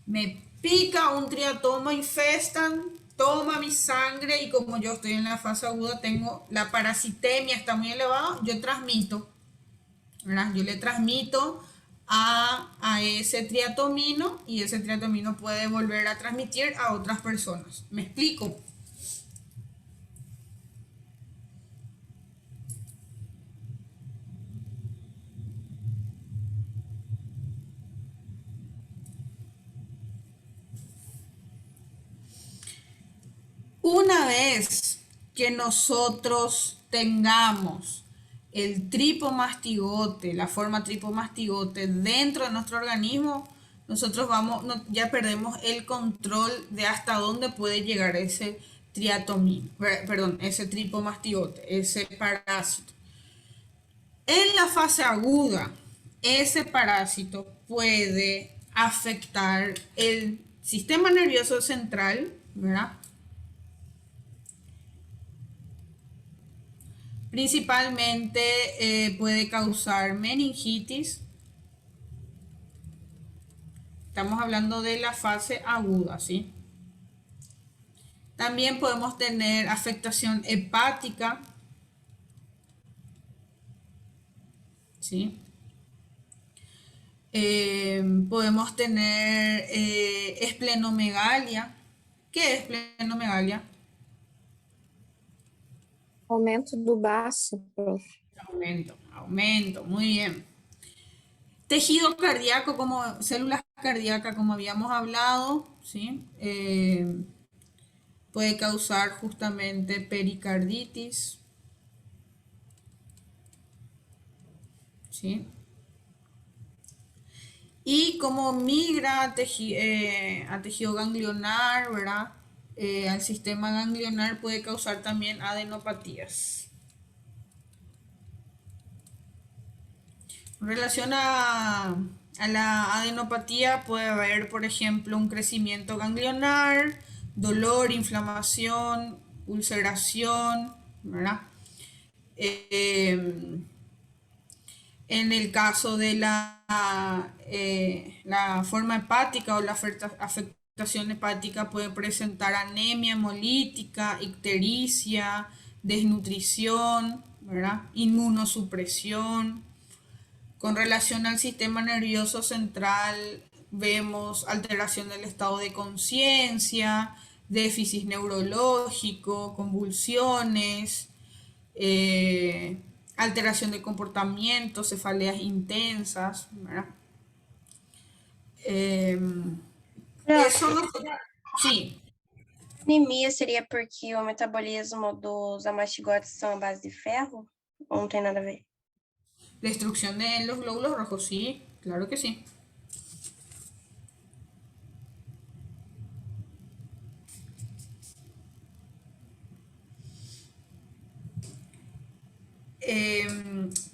me pica un triatoma infestan, toma mi sangre y como yo estoy en la fase aguda, tengo la parasitemia, está muy elevada, yo transmito, ¿verdad? Yo le transmito a ese triatomino y ese triatomino puede volver a transmitir a otras personas. ¿Me explico? Una vez que nosotros tengamos el tripomastigote, la forma tripomastigote dentro de nuestro organismo, nosotros ya perdemos el control de hasta dónde puede llegar ese ese tripomastigote, ese parásito. En la fase aguda, ese parásito puede afectar el sistema nervioso central, ¿verdad? Principalmente puede causar meningitis. Estamos hablando de la fase aguda, ¿sí? También podemos tener afectación hepática, ¿sí? Podemos tener esplenomegalia. ¿Qué es esplenomegalia? Aumento do baço, prof. Aumento, muy bien. Tejido cardíaco, como células cardíacas, como habíamos hablado, ¿sí? Puede causar justamente pericarditis, ¿sí? Y como migra a tejido ganglionar, ¿verdad? Al sistema ganglionar puede causar también adenopatías. En relación a la adenopatía puede haber, por ejemplo, un crecimiento ganglionar, dolor, inflamación, ulceración, ¿verdad? En el caso de la forma hepática o la afectación hepática puede presentar anemia hemolítica, ictericia, desnutrición, ¿verdad? Inmunosupresión. Con relación al sistema nervioso central, vemos alteración del estado de conciencia, déficit neurológico, convulsiones, alteración de comportamiento, cefaleas intensas, ¿verdad? Eso no... Sí. Anemia seria porque o metabolismo dos amastigotes são à base de ferro? Ou não tem nada a ver? Destrucción de los glóbulos rojos, sí, claro que sí.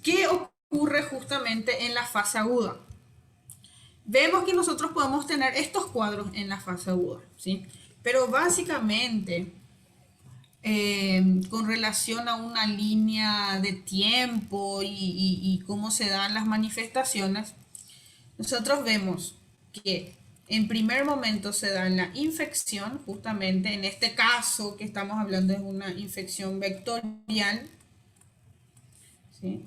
¿Qué ocurre justamente en la fase aguda? Vemos que nosotros podemos tener estos cuadros en la fase aguda, ¿sí? Pero básicamente, con relación a una línea de tiempo y cómo se dan las manifestaciones, nosotros vemos que en primer momento se da la infección, justamente en este caso que estamos hablando es una infección vectorial, ¿sí?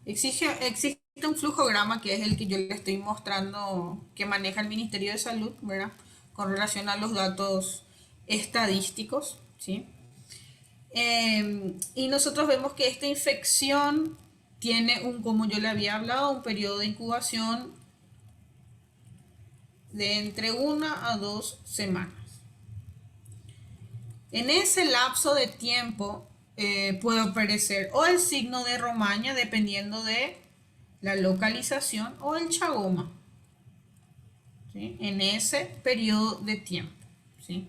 Existe un flujograma que es el que yo le estoy mostrando que maneja el Ministerio de Salud, ¿verdad? Con relación a los datos estadísticos, ¿sí? Y nosotros vemos que esta infección tiene como yo le había hablado, un periodo de incubación de entre 1 a 2 semanas. En ese lapso de tiempo puede aparecer o el signo de Romaña, dependiendo de la localización, o el chagoma, ¿sí? En ese periodo de tiempo, ¿sí?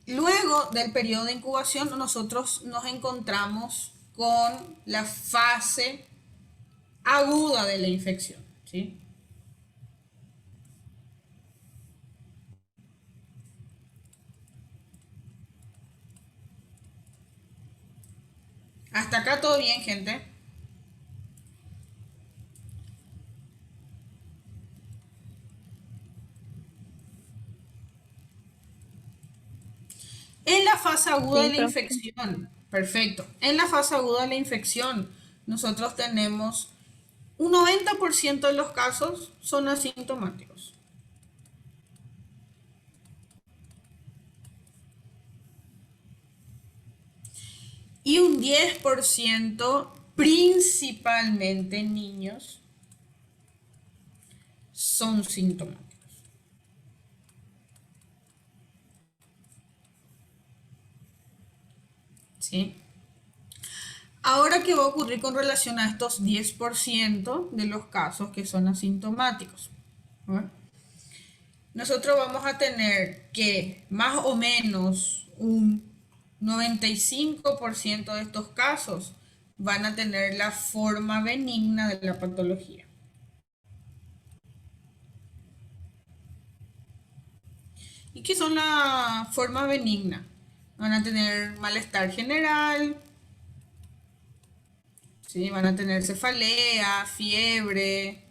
Luego del periodo de incubación, nosotros nos encontramos con la fase aguda de la infección, ¿sí? Hasta acá todo bien, gente. En la fase aguda de la infección, perfecto. En la fase aguda de la infección, nosotros tenemos un 90% de los casos son asintomáticos. Y un 10%, principalmente en niños, son sintomáticos. ¿Sí? Ahora, ¿qué va a ocurrir con relación a estos 10% de los casos que son asintomáticos? ¿No? Nosotros vamos a tener que más o menos un 95% de estos casos van a tener la forma benigna de la patología. ¿Y qué son las formas benignas? Van a tener malestar general, ¿sí? Van a tener cefalea, fiebre,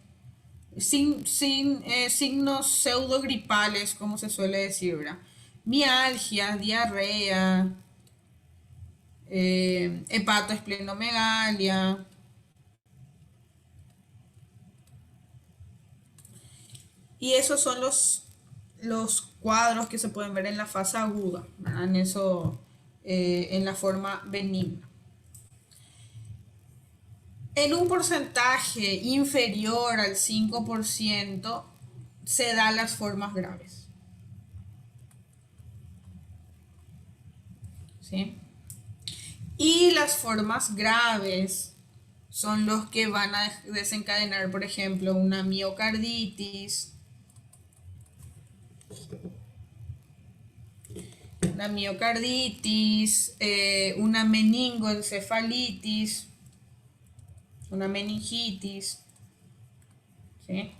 signos pseudogripales, como se suele decir, ¿verdad? Mialgia, diarrea, hepatoesplenomegalia. Y esos son los cuadros que se pueden ver en la fase aguda, ¿verdad? En eso, en la forma benigna. En un porcentaje inferior al 5% se dan las formas graves. ¿Sí? Y las formas graves son los que van a desencadenar, por ejemplo, una miocarditis, una meningoencefalitis, una meningitis, ¿sí?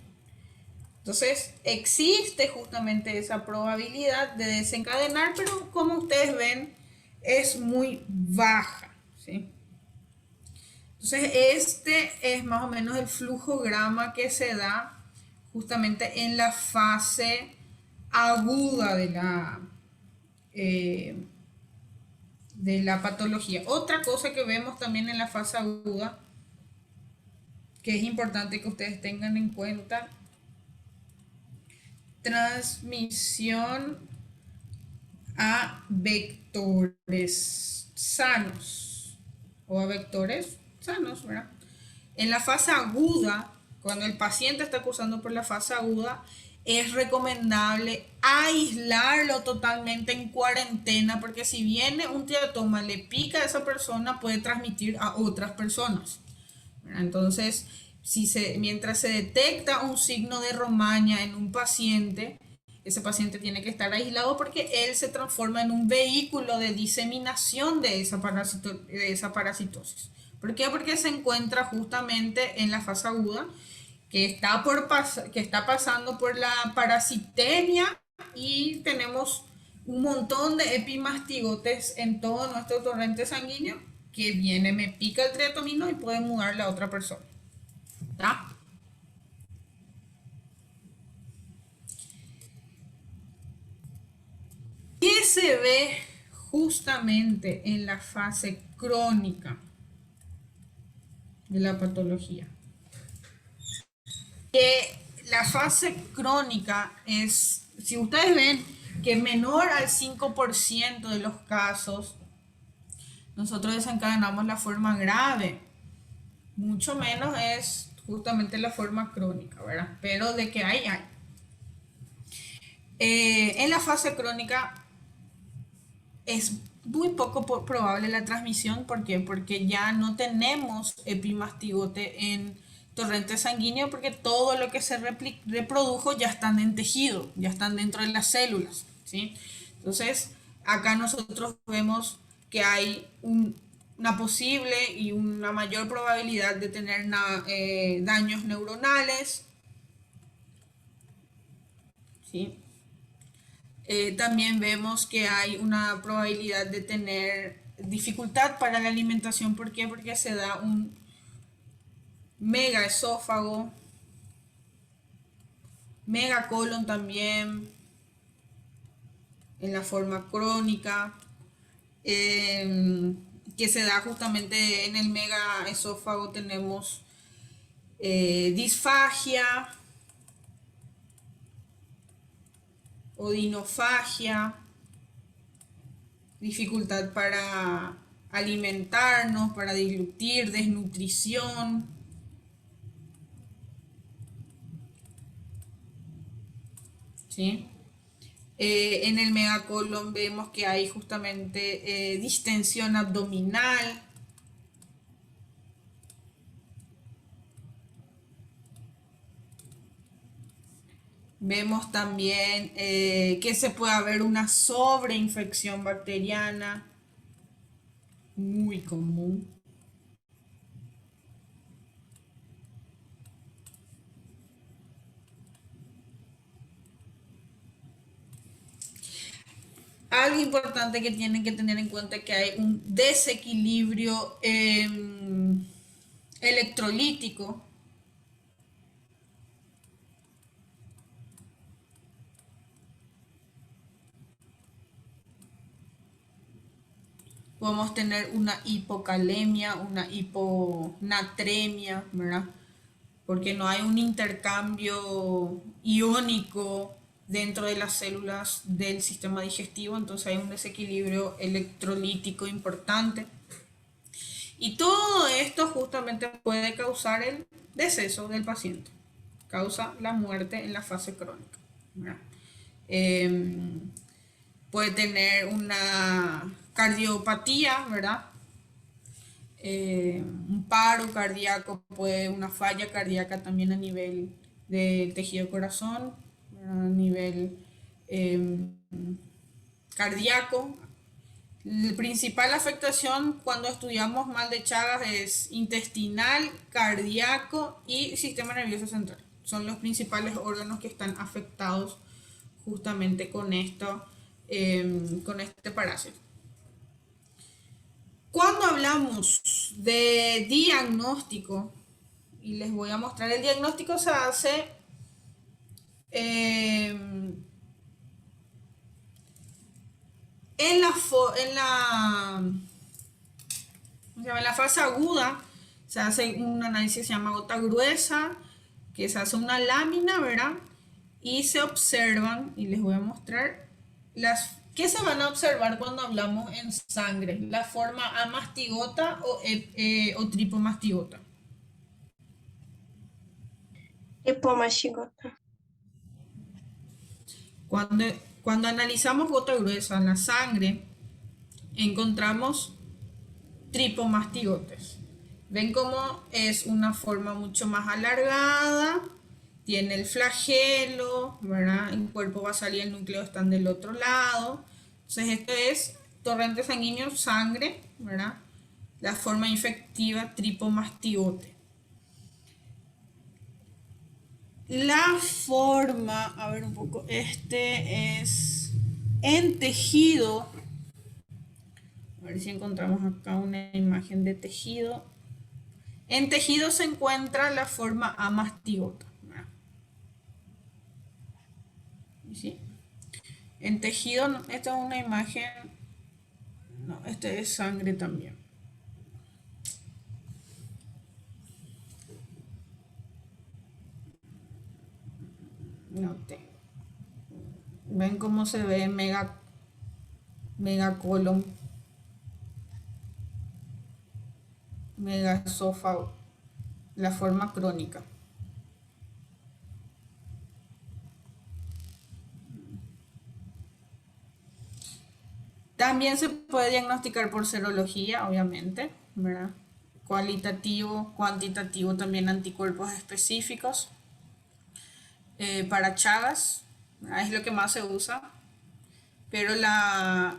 Entonces, existe justamente esa probabilidad de desencadenar, pero como ustedes ven, es muy baja, ¿sí? Entonces, este es más o menos el flujograma que se da justamente en la fase aguda de la patología. Otra cosa que vemos también en la fase aguda, que es importante que ustedes tengan en cuenta, transmisión a vectores sanos o a vectores sanos, ¿verdad? En la fase aguda, cuando el paciente está cursando por la fase aguda, es recomendable aislarlo totalmente en cuarentena, porque si viene un teratoma, le pica a esa persona, puede transmitir a otras personas. Entonces, mientras se detecta un signo de Romaña en un paciente, ese paciente tiene que estar aislado porque él se transforma en un vehículo de diseminación de esa parasitosis. ¿Por qué? Porque se encuentra justamente en la fase aguda, que está pasando por la parasitemia, y tenemos un montón de epimastigotes en todo nuestro torrente sanguíneo que viene, me pica el triatomino y puede mudarle a otra persona. ¿Está? ¿Qué se ve justamente en la fase crónica de la patología? Que la fase crónica es, si ustedes ven que menor al 5% de los casos, nosotros desencadenamos la forma grave. Mucho menos es justamente la forma crónica, ¿verdad? Pero de que hay. En la fase crónica es muy poco probable la transmisión. ¿Por qué? Porque ya no tenemos epimastigote en torrente sanguíneo, porque todo lo que se reprodujo ya están en tejido, ya están dentro de las células, ¿sí? Entonces, acá nosotros vemos que hay una posible y una mayor probabilidad de tener daños neuronales, ¿sí? También vemos que hay una probabilidad de tener dificultad para la alimentación. ¿Por qué? Porque se da un megaesófago, megacolon también en la forma crónica, que se da justamente en el megaesófago. Tenemos disfagia, odinofagia, dificultad para alimentarnos, para deglutir, desnutrición. ¿Sí? En el megacolon vemos que hay justamente distensión abdominal. Vemos también que se puede haber una sobreinfección bacteriana, muy común. Algo importante que tienen que tener en cuenta es que hay un desequilibrio electrolítico. Podemos tener una hipocalemia, una hiponatremia, ¿verdad? Porque no hay un intercambio iónico dentro de las células del sistema digestivo, entonces hay un desequilibrio electrolítico importante. Y todo esto justamente puede causar el deceso del paciente, causa la muerte en la fase crónica, ¿verdad? Puede tener una cardiopatía, ¿verdad? Un paro cardíaco, una falla cardíaca también a nivel de tejido corazón, ¿verdad? A nivel cardíaco. La principal afectación cuando estudiamos mal de Chagas es intestinal, cardíaco y sistema nervioso central. Son los principales órganos que están afectados justamente con esto, con este parásito. Cuando hablamos de diagnóstico, y les voy a mostrar, el diagnóstico se hace en la fase aguda. Se hace un análisis que se llama gota gruesa, que se hace una lámina, ¿verdad? Y se observan, y les voy a mostrar ¿qué se van a observar cuando hablamos en sangre? La forma amastigota o tripomastigota. Hipomastigota. Cuando analizamos gota gruesa en la sangre, encontramos tripomastigotes. Ven cómo es una forma mucho más alargada, tiene el flagelo, ¿verdad? El cuerpo basal y el núcleo están del otro lado. Entonces esto es torrente sanguíneo, sangre, ¿verdad? La forma infectiva tripomastigote. La forma, a ver un poco, este es en tejido. A ver si encontramos acá una imagen de tejido. En tejido se encuentra la forma amastigota. ¿Sí? En tejido, no, esta es una imagen, no, este es sangre también. No tengo. Ven cómo se ve megacolon, megaesófago, la forma crónica. También se puede diagnosticar por serología, obviamente, ¿verdad? Cualitativo, cuantitativo, también anticuerpos específicos. Para Chagas, ¿verdad? Es lo que más se usa. Pero la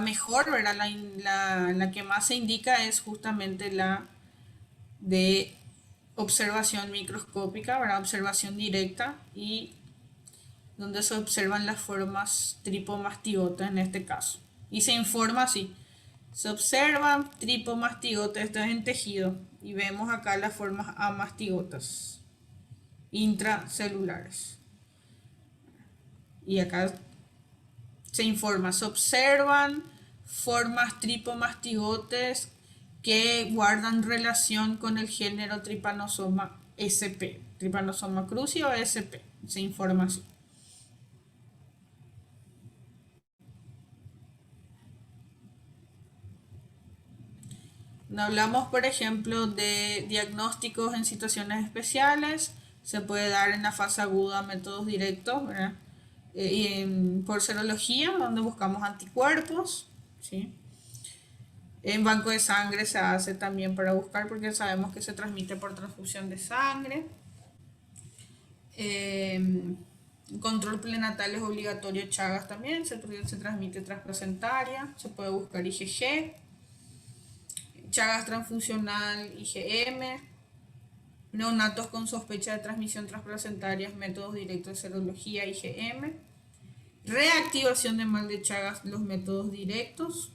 mejor, ¿verdad? La que más se indica es justamente la de observación microscópica, ¿verdad? Observación directa, y donde se observan las formas tripomastigota en este caso. Y se informa así. Se observan tripomastigota, esto es en tejido, y vemos acá las formas amastigotas intracelulares. Y acá se informa, se observan formas tripomastigotes que guardan relación con el género Trypanosoma sp, Trypanosoma cruzi o sp, se informa así. Hablamos, por ejemplo, de diagnósticos en situaciones especiales, se puede dar en la fase aguda métodos directos, ¿verdad? Por serología, donde buscamos anticuerpos, ¿sí? En banco de sangre se hace también para buscar, porque sabemos que se transmite por transfusión de sangre. Control prenatal es obligatorio, Chagas también, se transmite transplacentaria, se puede buscar IgG, Chagas transfusional, IgM, neonatos con sospecha de transmisión transplacentaria, métodos directos de serología, IgM, reactivación de mal de Chagas, los métodos directos,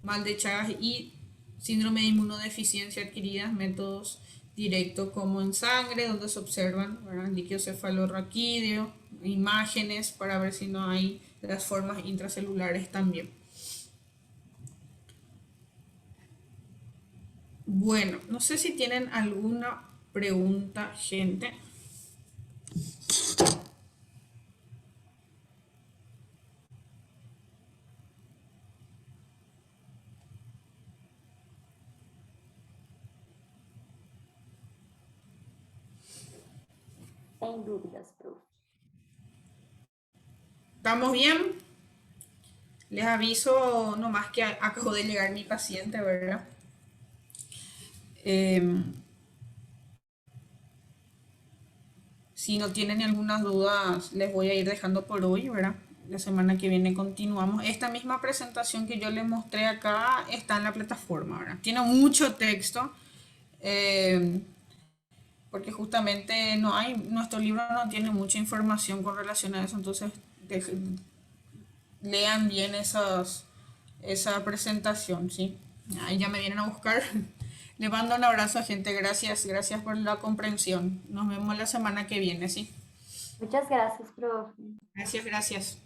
mal de Chagas y síndrome de inmunodeficiencia adquiridas, métodos directos como en sangre, donde se observan, ¿verdad? Líquido cefalorraquídeo, imágenes para ver si no hay las formas intracelulares también. Bueno, no sé si tienen alguna pregunta, gente. Sem dúvidas, profe. ¿Estamos bien? Les aviso nomás que acabo de llegar mi paciente, ¿verdad? Si no tienen algunas dudas, les voy a ir dejando por hoy, ¿verdad? La semana que viene continuamos. Esta misma presentación que yo les mostré acá está en la plataforma, ¿verdad? Tiene mucho texto, porque justamente nuestro libro no tiene mucha información con relación a eso, entonces lean bien esa presentación, ¿sí? Ahí ya me vienen a buscar. Le mando un abrazo, gente. Gracias por la comprensión. Nos vemos la semana que viene, ¿sí? Muchas gracias, profe. Gracias.